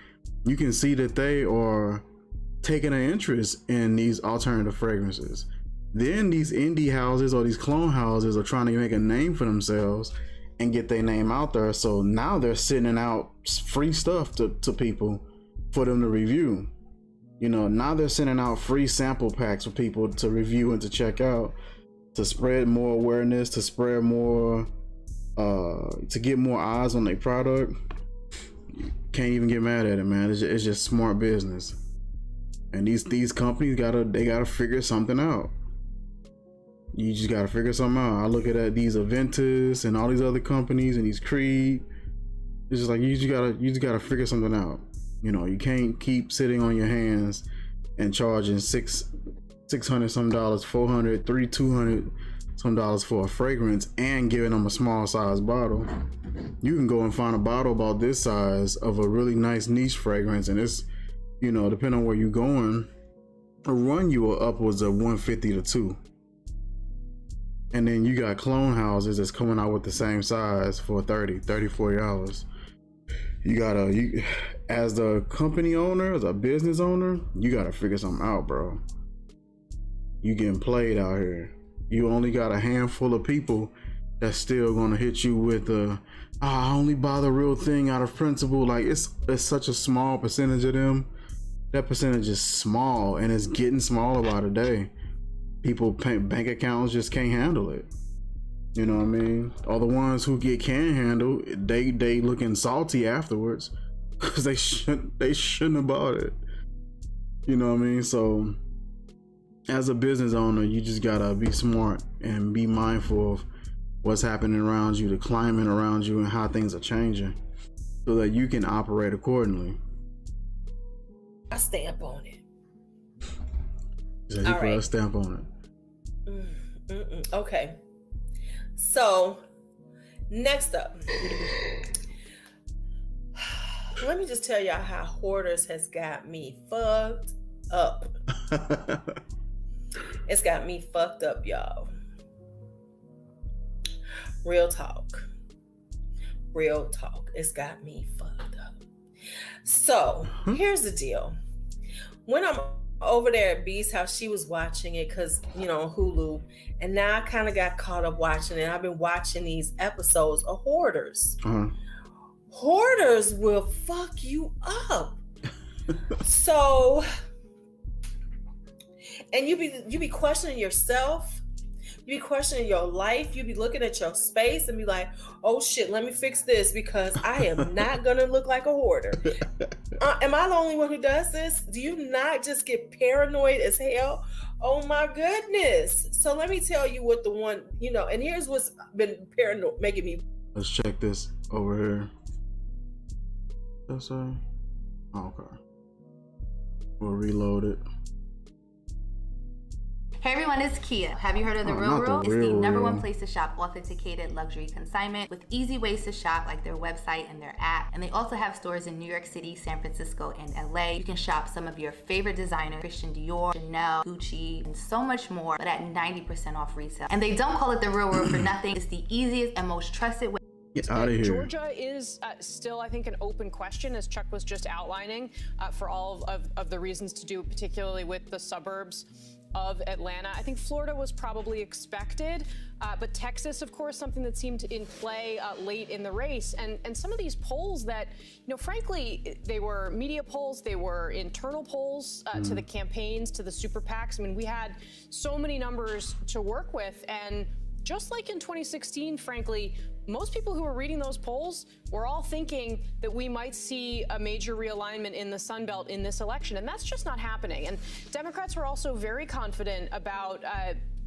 you can see that they are taking an interest in these alternative fragrances. Then these indie houses or these clone houses are trying to make a name for themselves and get their name out there. So now they're sending out free stuff to people for them to review. You know, now they're sending out free sample packs for people to review and to check out, to spread more awareness, to spread more, to get more eyes on their product. You can't even get mad at it, man. It's just smart business. And these companies gotta figure something out. You just gotta figure something out. I look at these Aventus and all these other companies and these Creed. It's just like you just gotta figure something out. You know, you can't keep sitting on your hands and charging $600 some dollars, $400, $200 some dollars for a fragrance and giving them a small size bottle. You can go and find a bottle about this size of a really nice niche fragrance, and it's, you know, depending on where you're going, it'll run you upwards of $150 to $200. And then you got clone houses that's coming out with the same size for $30, $40. As the company owner, as a business owner, you gotta figure something out, bro. You getting played out here. You only got a handful of people that's still gonna hit you with I only buy the real thing out of principle. Like, it's such a small percentage of them. That percentage is small, and it's getting smaller by the day. People, bank accounts just can't handle it. You know what I mean? Or the ones who get handled, they looking salty afterwards because they shouldn't have bought it. You know what I mean? So as a business owner, you just gotta be smart and be mindful of what's happening around you, the climate around you, and how things are changing, so that you can operate accordingly.
I stamp on it.
So you put a stamp on
it. Okay. So next up, let me just tell y'all how Hoarders has got me fucked up. It's got me fucked up, y'all. Real talk. It's got me fucked up. So here's the deal. When I'm over there at B's house, she was watching it because, you know, Hulu, and now I kind of got caught up watching it. I've been watching these episodes of Hoarders. Hoarders will fuck you up. So, and you be questioning yourself. You be questioning your life. You be looking at your space and be like, oh shit, let me fix this because I am not gonna look like a hoarder. Am I the only one who does this? Do you not just get paranoid as hell? Oh my goodness. So let me tell you what the one, you know, and here's what's been paranoid making me.
Let's check this over here. That's okay. We'll reload it.
Hey everyone, it's Kia. Have you heard of The Real Real? It's the #1 place to shop authenticated luxury consignment with easy ways to shop like their website and their app. And they also have stores in New York City, San Francisco, and LA. You can shop some of your favorite designers, Christian Dior, Chanel, Gucci, and so much more, but at 90% off resale. And they don't call it The Real Real for nothing. It's the easiest and most trusted way.
Get out of here.
Georgia is still, I think, an open question, as Chuck was just outlining, for all of the reasons to do, particularly with the suburbs of Atlanta. I think Florida was probably expected, but Texas, of course, something that seemed in play late in the race. And some of these polls that, you know, frankly, they were media polls, they were internal polls to the campaigns, to the super PACs. I mean, we had so many numbers to work with, and just like in 2016, frankly, most people who were reading those polls were all thinking that we might see a major realignment in the Sun Belt in this election, and that's just not happening. And Democrats were also very confident about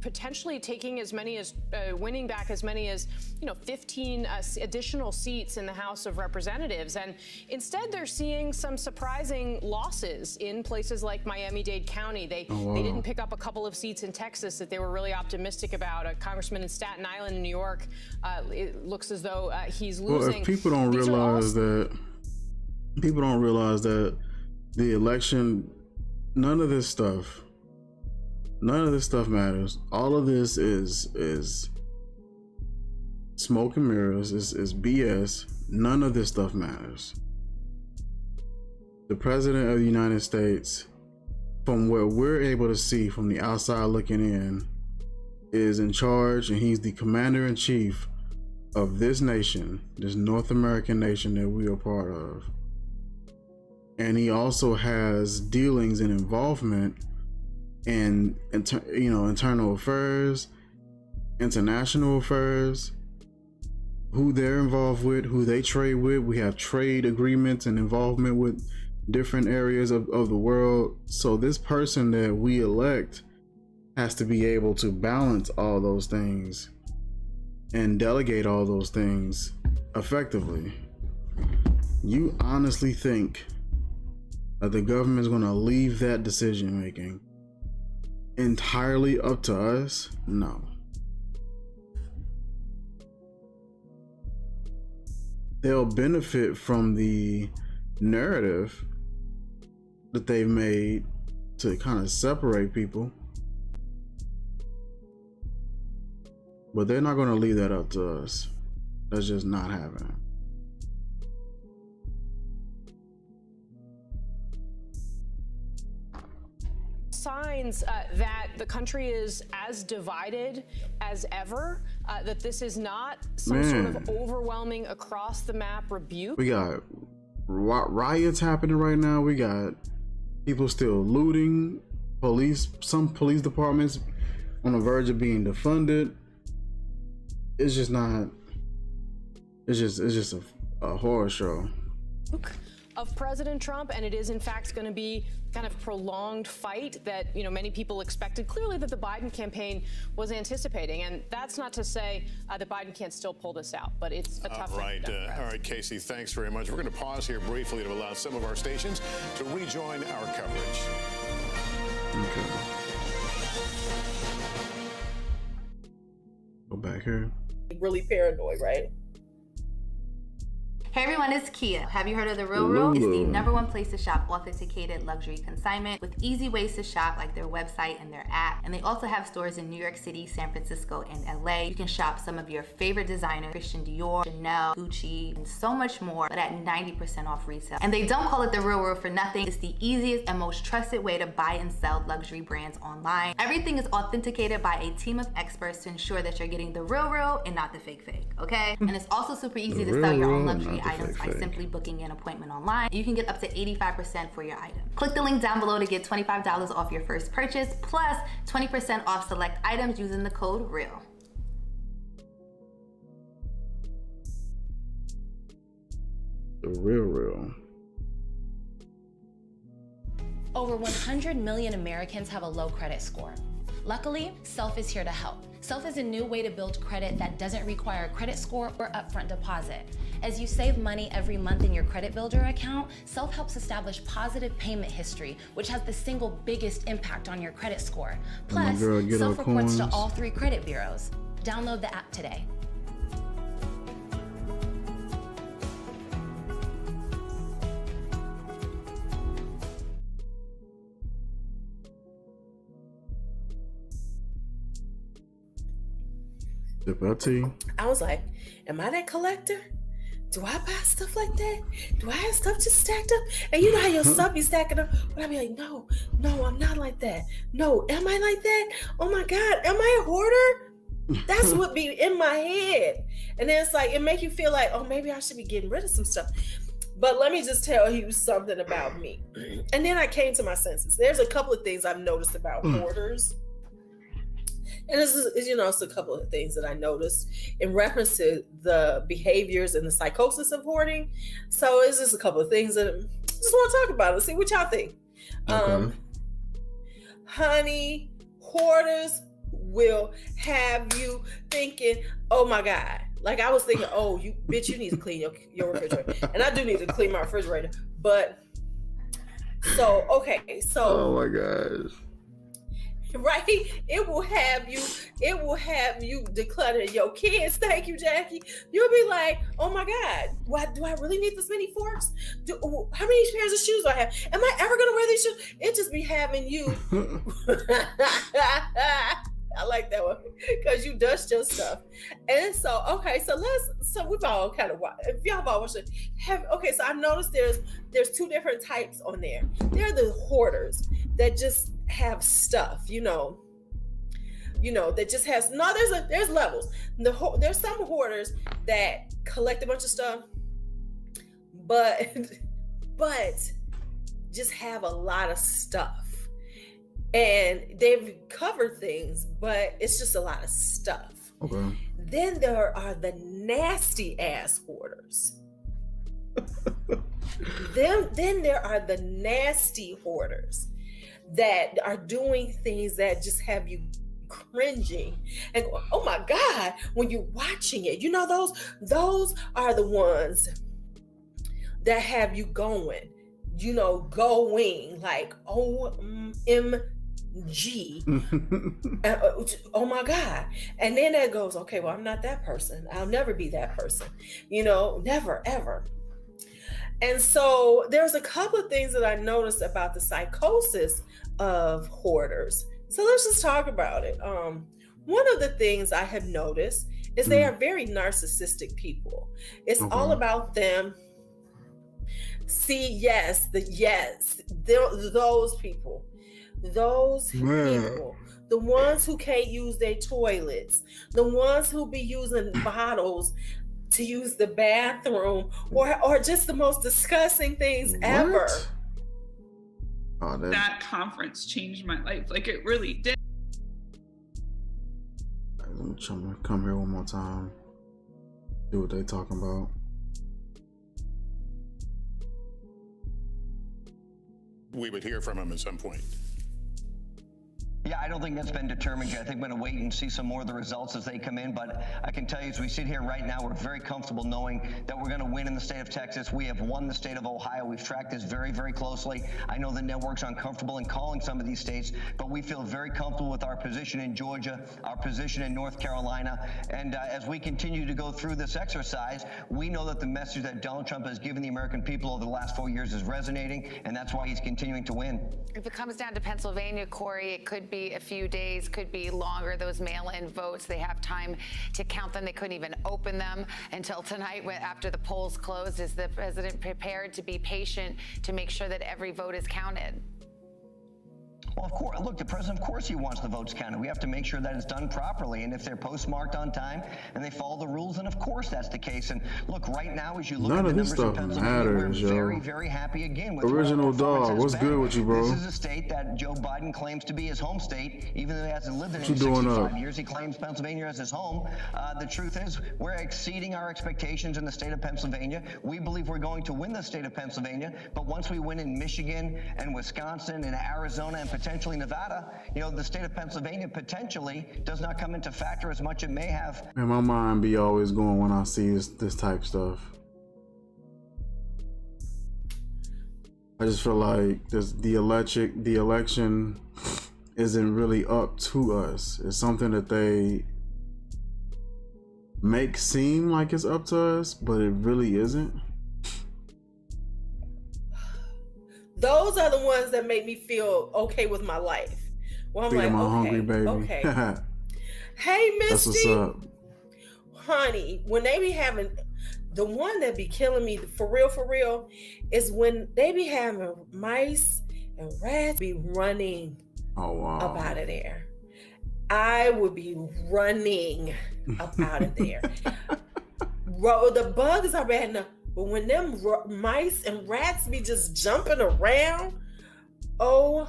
potentially taking as many as winning back as many as 15 additional seats in the House of Representatives, and instead they're seeing some surprising losses in places like Miami-Dade County. They didn't pick up a couple of seats in Texas that they were really optimistic about. A congressman in Staten Island, in New York, it looks as though he's losing.
Well, if people don't realize that the election, none of this stuff matters. All of this is smoke and mirrors, is BS. None of this stuff matters. The president of the United States, from what we're able to see from the outside looking in, is in charge, and he's the commander-in-chief of this nation, this North American nation that we are part of. And he also has dealings and involvement in internal affairs, international affairs, who they're involved with, who they trade with. We have trade agreements and involvement with different areas of the world. So this person that we elect has to be able to balance all those things and delegate all those things effectively. You honestly think that the government is going to leave that decision making entirely up to us? No. They'll benefit from the narrative that they've made to kind of separate people, but they're not going to leave that up to us. That's just not happening.
Signs that the country is as divided as ever, that this is not some sort of overwhelming across the map rebuke.
We got riots happening right now. We got people still looting, some police departments on the verge of being defunded. it's just not. It's just a horror show.
Of President Trump, and it is in fact going to be kind of prolonged fight that many people expected, clearly, that the Biden campaign was anticipating. And that's not to say that Biden can't still pull this out, but it's a tough thing.
All right, Casey, thanks very much. We're going to pause here briefly to allow some of our stations to rejoin our coverage.
Okay. Go back here.
Really paranoid, right?
Hey everyone, it's Kia. Have you heard of The Real Real? It's the #1 place to shop authenticated luxury consignment with easy ways to shop like their website and their app. And they also have stores in New York City, San Francisco, and LA. You can shop some of your favorite designers, Christian Dior, Chanel, Gucci, and so much more, but at 90% off retail. And they don't call it The Real Real for nothing. It's the easiest and most trusted way to buy and sell luxury brands online. Everything is authenticated by a team of experts to ensure that you're getting the real real and not the fake, okay? And it's also super easy to sell your own luxury items by simply booking an appointment online. You can get up to 85% for your item. Click the link down below to get $25 off your first purchase, plus 20% off select items using the code REAL.
The Real Real.
Over 100 million Americans have a low credit score. Luckily, Self is here to help. Self is a new way to build credit that doesn't require a credit score or upfront deposit. As you save money every month in your credit builder account, Self helps establish positive payment history, which has the single biggest impact on your credit score. Plus, Self reports to all 3 credit bureaus. Download the app today.
I was like, am I that collector? Do I buy stuff like that? Do I have stuff just stacked up? And you know how your stuff be stacking up? But I be like, no, I'm not like that. No, am I like that? Oh my God, am I a hoarder? That's what be in my head. And then it's like, it make you feel like, oh, maybe I should be getting rid of some stuff. But let me just tell you something about me. And then I came to my senses. There's a couple of things I've noticed about hoarders. And this is, it's a couple of things that I noticed in reference to the behaviors and the psychosis of hoarding. So it's just a couple of things that I just want to talk about and see what y'all think. Okay. Honey, hoarders will have you thinking, oh my God. Like I was thinking, oh, you need to clean your refrigerator. And I do need to clean my refrigerator. But so, okay. So.
Oh my gosh.
Right, it will have you declutter your kids. Thank you, Jackie. You'll be like, oh my God, why do I really need this many forks? How many pairs of shoes do I have? Am I ever gonna wear these shoes? It just be having you. I like that one because you dust your stuff. And so, okay, so we've all kind of watched. If y'all have all watched it, so I've noticed there's 2 different types on there. There are the hoarders that just have stuff, that just has there's levels. There's some hoarders that collect a bunch of stuff, but just have a lot of stuff. And they've covered things, but it's just a lot of stuff.
Okay.
Then there are the nasty ass hoarders. then there are the nasty hoarders that are doing things that just have you cringing and going, oh my God, when you're watching it, those are the ones that have you going like OMG. Oh my God. And then that goes, okay, well, I'm not that person. I'll never be that person. Never, ever. And so there's a couple of things that I noticed about the psychosis of hoarders. So let's just talk about it. One of the things I have noticed is they are very narcissistic people. It's all about them. See, those people, the ones who can't use their toilets, the ones who be using bottles to use the bathroom, or just the most disgusting things ever.
That conference changed my life. Like it really did.
I'm trying to come here one more time. See what they talking about.
We would hear from him at some point.
Yeah, I don't think that's been determined yet. I think we're going to wait and see some more of the results as they come in. But I can tell you, as we sit here right now, we're very comfortable knowing that we're going to win in the state of Texas. We have won the state of Ohio. We've tracked this very, very closely. I know the network's uncomfortable in calling some of these states, but we feel very comfortable with our position in Georgia, our position in North Carolina. And as we continue to go through this exercise, we know that the message that Donald Trump has given the American people over the last 4 years is resonating, and that's why he's continuing to win.
If it comes down to Pennsylvania, Corey, it could be a few days, could be longer. Those mail-in votes, they have time to count them. They couldn't even open them until tonight after the polls closed. Is the president prepared to be patient to make sure that every vote is counted?
Well, of course, look, the president, of course he wants the votes counted. We have to make sure that it's done properly. And if they're postmarked on time and they follow the rules, then of course that's the case. And look, right now, as you look at the numbers in Pennsylvania, we're very, very happy again with
Original Dog. What's good with you, bro?
This is a state that Joe Biden claims to be his home state, even though he hasn't lived in it in 65 years. He claims Pennsylvania as his home. The truth is, we're exceeding our expectations in the state of Pennsylvania. We believe we're going to win the state of Pennsylvania. But once we win in Michigan and Wisconsin and Arizona and potentially Nevada, you know, the state of Pennsylvania potentially does not come into factor as much it may have.
And my mind be always going when I see this type stuff. I just feel like the election isn't really up to us. It's something that they make seem like it's up to us, but it really isn't.
Those are the ones that make me feel okay with my life. Well, I'm like,
my hungry baby.
Okay. Hey, Misty.
That's what's up.
Honey, when they be having, the one that be killing me for real, is when they be having mice and rats be running up out of there. I would be running up out of there. The bugs are bad enough. But when them mice and rats be just jumping around, oh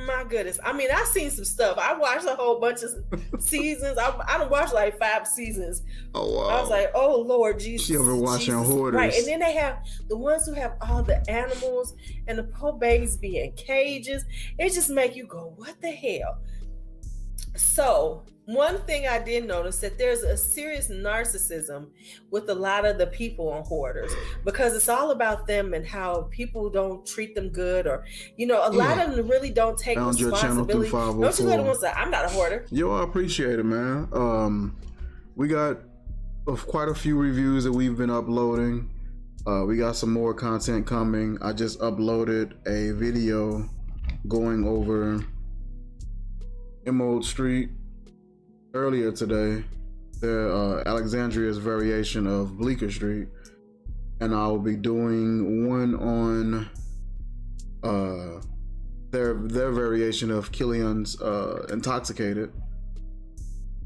my goodness. I mean, I've seen some stuff. I watched a whole bunch of seasons. I done watched like 5 seasons.
Oh, wow.
I was like, oh, Lord Jesus.
She over watching Hoarders.
Right, and then they have the ones who have all the animals and the poor babies be in cages. It just make you go, what the hell? So one thing I did notice that there's a serious narcissism with a lot of the people on Hoarders, because it's all about them and how people don't treat them good, or, you know, a lot of them really don't take responsibility. Don't you let them say, I'm not a hoarder.
Yo, I appreciate it, man. We got quite a few reviews that we've been uploading. We got some more content coming. I just uploaded a video going over Emerald Street earlier today, Alexandria's variation of Bleecker Street, and I'll be doing one on their variation of Killian's Intoxicated.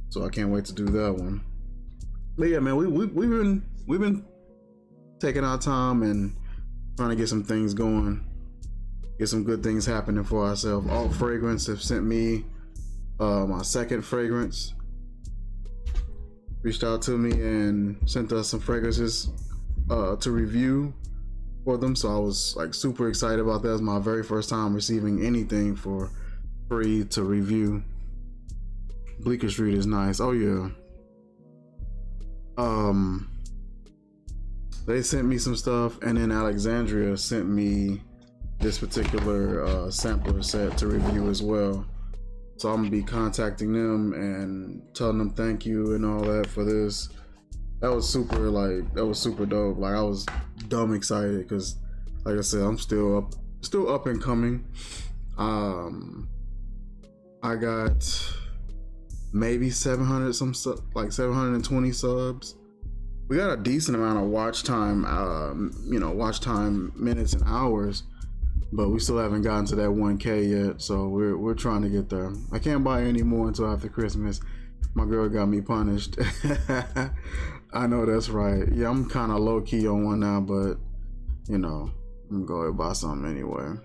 So I can't wait to do that one. But yeah, man, we've been taking our time and trying to get some things going, get some good things happening for ourselves. Alt Fragrance have sent me my second fragrance, reached out to me and sent us some fragrances to review for them. So I was like super excited about that. It was my very first time receiving anything for free to review. Bleecker Street is nice. Oh yeah. They sent me some stuff, and then Alexandria sent me this particular sampler set to review as well. So I'm gonna be contacting them and telling them thank you and all that for this. That was super dope. Like, I was dumb excited because, like I said, I'm still up and coming. I got maybe 720 subs. We got a decent amount of watch time, watch time minutes and hours. But we still haven't gotten to that 1K yet, so we're trying to get there. I can't buy any more until after Christmas. My girl got me punished. I know that's right. Yeah, I'm kind of low key on one now, but you know, I'm gonna go ahead and buy something anyway.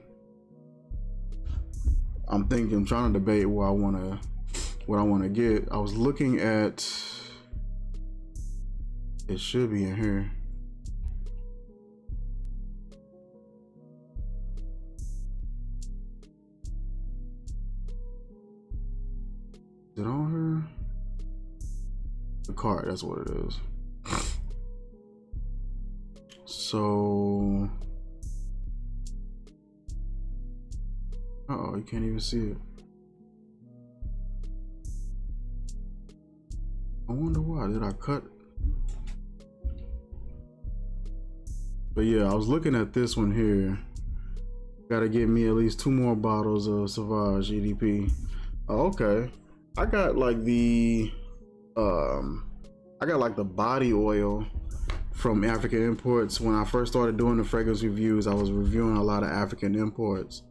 I'm trying to debate where I want what I want to get. I was looking at, it should be in here. Is it on here? The card, that's what it is. So, uh-oh, you can't even see it. I wonder why. Did I cut? But yeah, I was looking at this one here. Gotta get me at least 2 more bottles of Sauvage EDP. Oh, okay. I got like the body oil from African Imports. When I first started doing the fragrance reviews, I was reviewing a lot of African imports.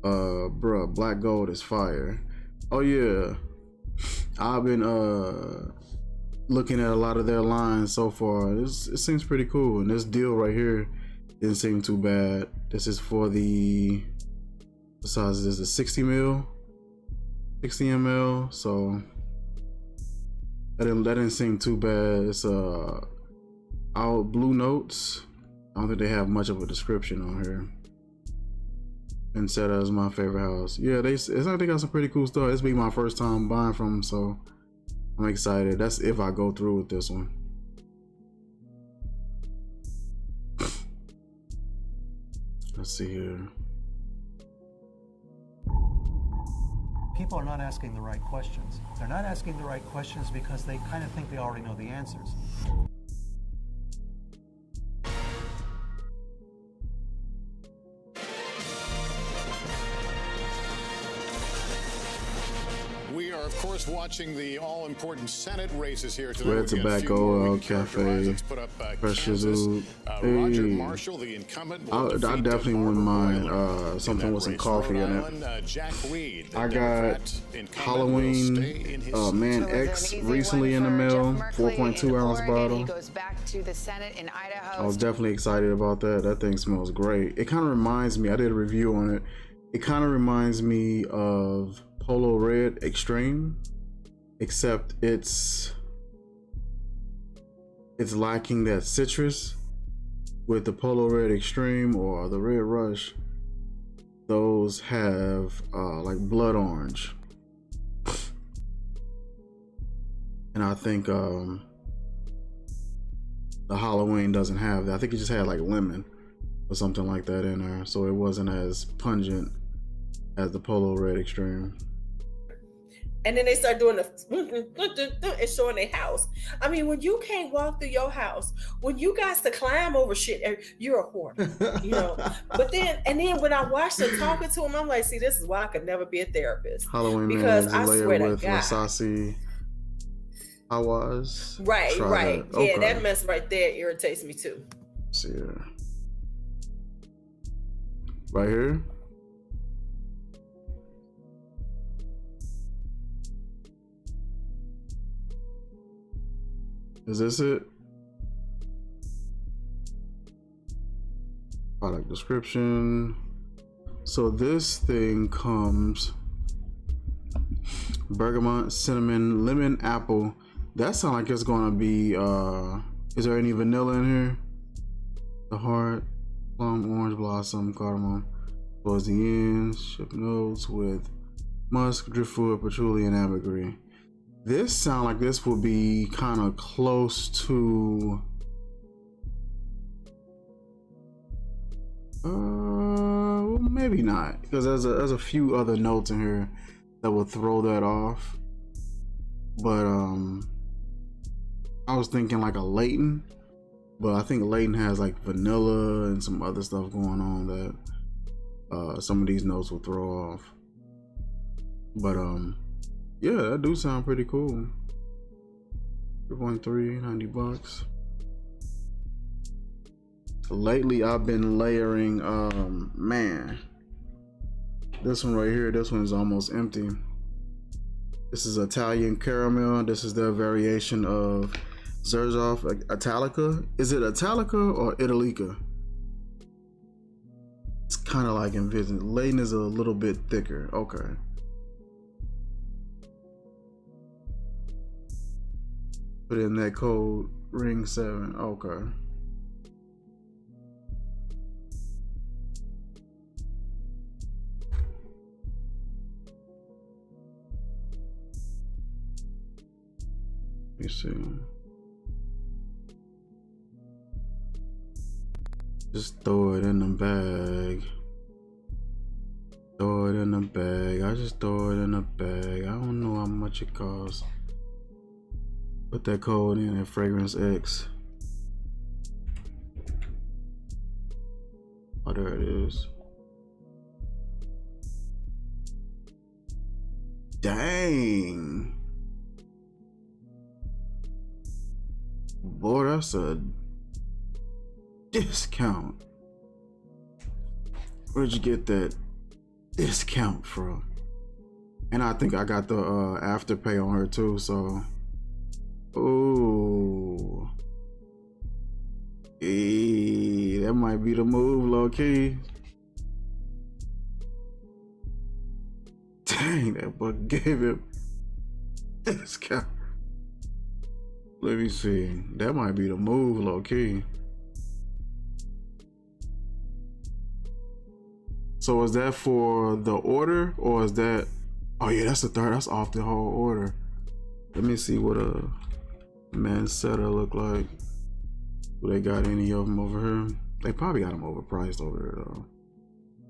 Bruh, Black Gold is fire. Oh yeah, I've been looking at a lot of their lines so far. It seems pretty cool, and this deal right here didn't seem too bad. This is for the, what size is this? 60 ml, so that didn't seem too bad. It's our Blue Notes. I don't think they have much of a description on here. And said that was my favorite house. Yeah, they got some pretty cool stuff. This will be my first time buying from them, so I'm excited. That's if I go through with this one. Let's see here.
People are not asking the right questions. They're not asking the right questions because they kind of think they already know the answers.
We are, of course, watching the all-important Senate races here today.
Red Tobacco, Cafe, Fresh Yazoo.
Roger Marshall, the incumbent.
I definitely wouldn't mind something with some coffee in it.
Jack Reed,
I got Halloween Man X recently in the mail, 4.2 ounce bottle.
Goes back to the Senate in Idaho.
I was definitely excited about that. That thing smells great. It kind of reminds me, I did a review on it. It kind of reminds me of Polo Red Extreme, except it's lacking that citrus. With the Polo Red Extreme or the Red Rush, those have like blood orange, and I think the Halloween doesn't have that. I think it just had like lemon or something like that in there, so it wasn't as pungent as the Polo Red Extreme.
And then they start doing the and showing their house. I mean, when you can't walk through your house, when you got to climb over shit, you're a whore, you know. But then when I watched her talking to him, I'm like, see, this is why I could never be a therapist.
Halloween
because
Man
I
is a
swear
layer
to
with
God.
Wasasi. I was
Right.
That.
Yeah,
Okay.
that mess right there irritates me too.
Let's see here. Right here. Is this it? Product description. So this thing comes bergamot, cinnamon, lemon, apple. That sounds like it's gonna be is there any vanilla in here? The heart, plum, orange blossom, cardamom. Towards the end, ship notes with musk, driftwood, patchouli, and ambergris. This sounds like this will be kind of close to well, maybe not, because there's a few other notes in here that will throw that off. But I was thinking like a Layton, but I think Layton has like vanilla and some other stuff going on that some of these notes will throw off. But yeah, that do sound pretty cool. 3.3, 90 bucks. Lately I've been layering man, this one right here, this one's almost empty. This is Italian caramel. This is their variation of Xerjoff Italica. Is it Italica or Italica? It's kind of like envisioned. Layton is a little bit thicker. Okay. Put in that code ring 7. Okay. Let me see. Just throw it in the bag. Throw it in the bag. I just throw it in the bag. I don't know how much it costs. Put that code in at Fragrance X. Oh, there it is. Dang. Boy, that's a discount. Where'd you get that discount from? And I think I got the afterpay on her too, so. Ooh. Hey, that might be the move, low key. Dang, that boy gave him discount. Let me see. That might be the move, low key. So is that for the order, or is that? Oh yeah, that's the third. That's off the whole order. Let me see what a Mansetta look like. Do they got any of them over here? They probably got them overpriced over there though.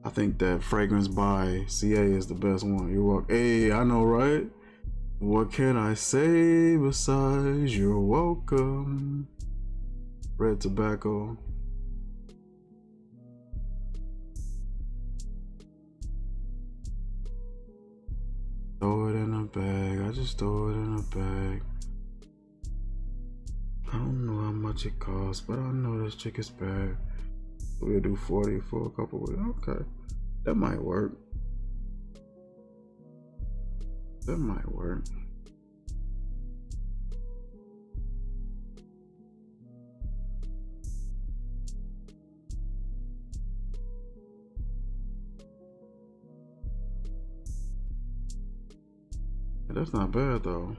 I think that Fragrance by CA is the best one. You're welcome. Hey, I know, right? What can I say besides you're welcome? Red Tobacco. Throw it in a bag. I just throw it in a bag. I don't know how much it costs, but I know this chick is bad. We'll do 40 for a couple weeks. Okay, that might work. That might work. That's not bad though.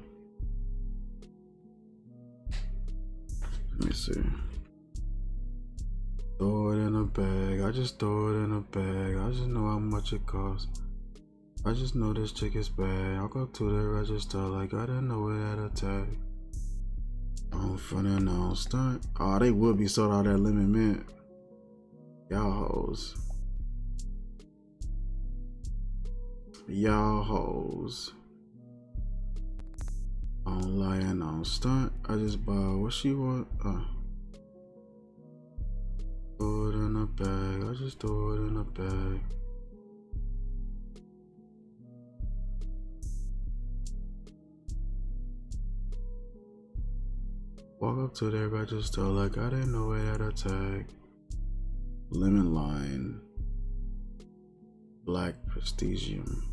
Let me see. Throw it in a bag. I just throw it in a bag. I just know how much it costs. I just know this chick is bad. I'll go to the register like I didn't know it had a tag. Oh, funny no stunt. Oh, they would be sold out at Lemon Mint. Y'all hoes. Y'all hoes. I don't lie and I don't stunt. I just buy what she want. Throw it in a bag. I just throw it in a bag. Walk up to their register like I didn't know it had a tag. Lemon Line. Black Prestigium.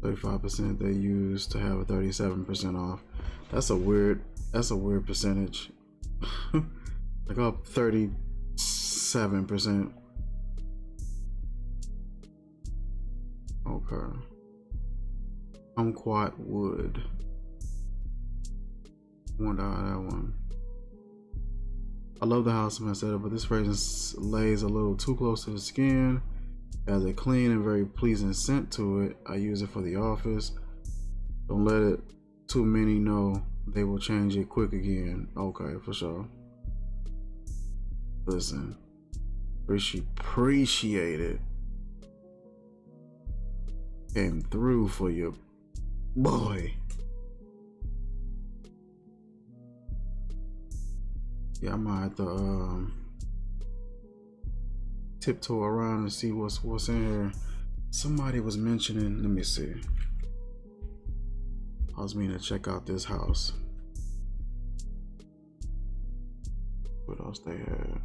35% they use to have a 37% off. That's a weird percentage. Like up 37%. Okay. Kumquat Wood. Wonder how that one. I love the house man setup, but this fragrance lays a little too close to the skin. It has a clean and very pleasing scent to it. I use it for the office. Don't let it too many know. They will change it quick again. Okay, for sure. Listen, appreciate it. Came through for your boy. Yeah, I might have to tiptoe around and see what's in here. Somebody was mentioning, let me see. I was meaning to check out this house. What else they had?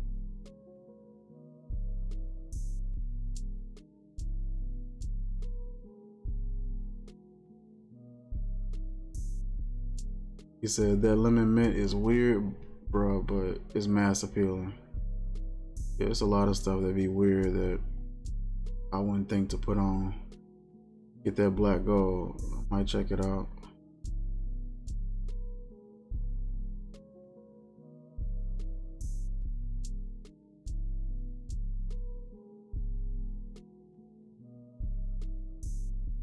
He said that lemon mint is weird, bro, but it's mass appealing. Yeah, it's a lot of stuff that be weird that I wouldn't think to put on. Get that black gold. I might check it out.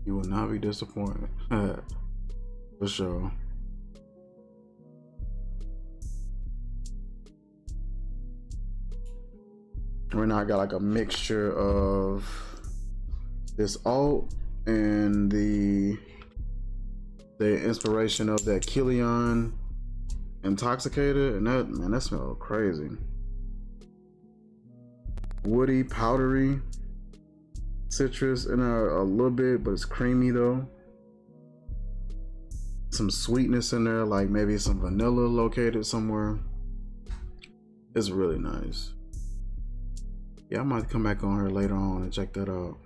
You will not be disappointed. For sure. Right now I got like a mixture of this alt and the inspiration of that Kilian Intoxicated, and that, man, that smells crazy. Woody, powdery, citrus in a little bit, but it's creamy though. Some sweetness in there, like maybe some vanilla located somewhere. It's really nice. Yeah, I might come back on here later on and check that out.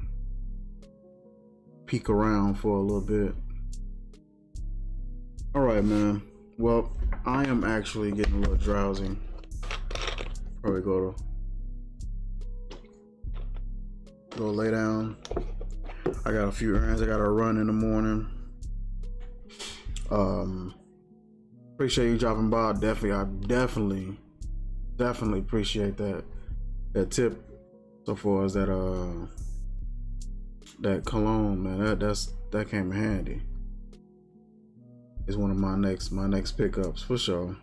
Peek around for a little bit. All right, man. Well, I am actually getting a little drowsy. Probably go lay down. I got a few errands I gotta run in the morning. Appreciate you dropping by. I definitely appreciate that tip so far as that cologne, man. That came in handy. It's one of my next pickups for sure.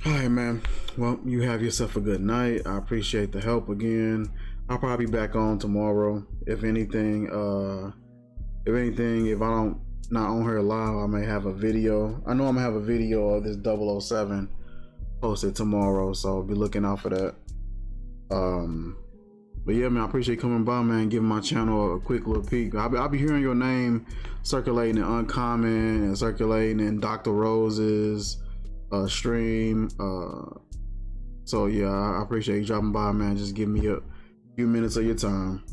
All right, man. Well, you have yourself a good night. I appreciate the help again. I'll probably be back on tomorrow. If anything, if I don't not on here live, I may have a video. I know I'm gonna have a video of this 007 posted tomorrow, so be looking out for that. But yeah, man, I appreciate you coming by, man, giving my channel a quick little peek. I'll be hearing your name circulating in Uncommon and circulating in Dr. Rose's stream. So yeah, I appreciate you dropping by, man. Just give me a few minutes of your time.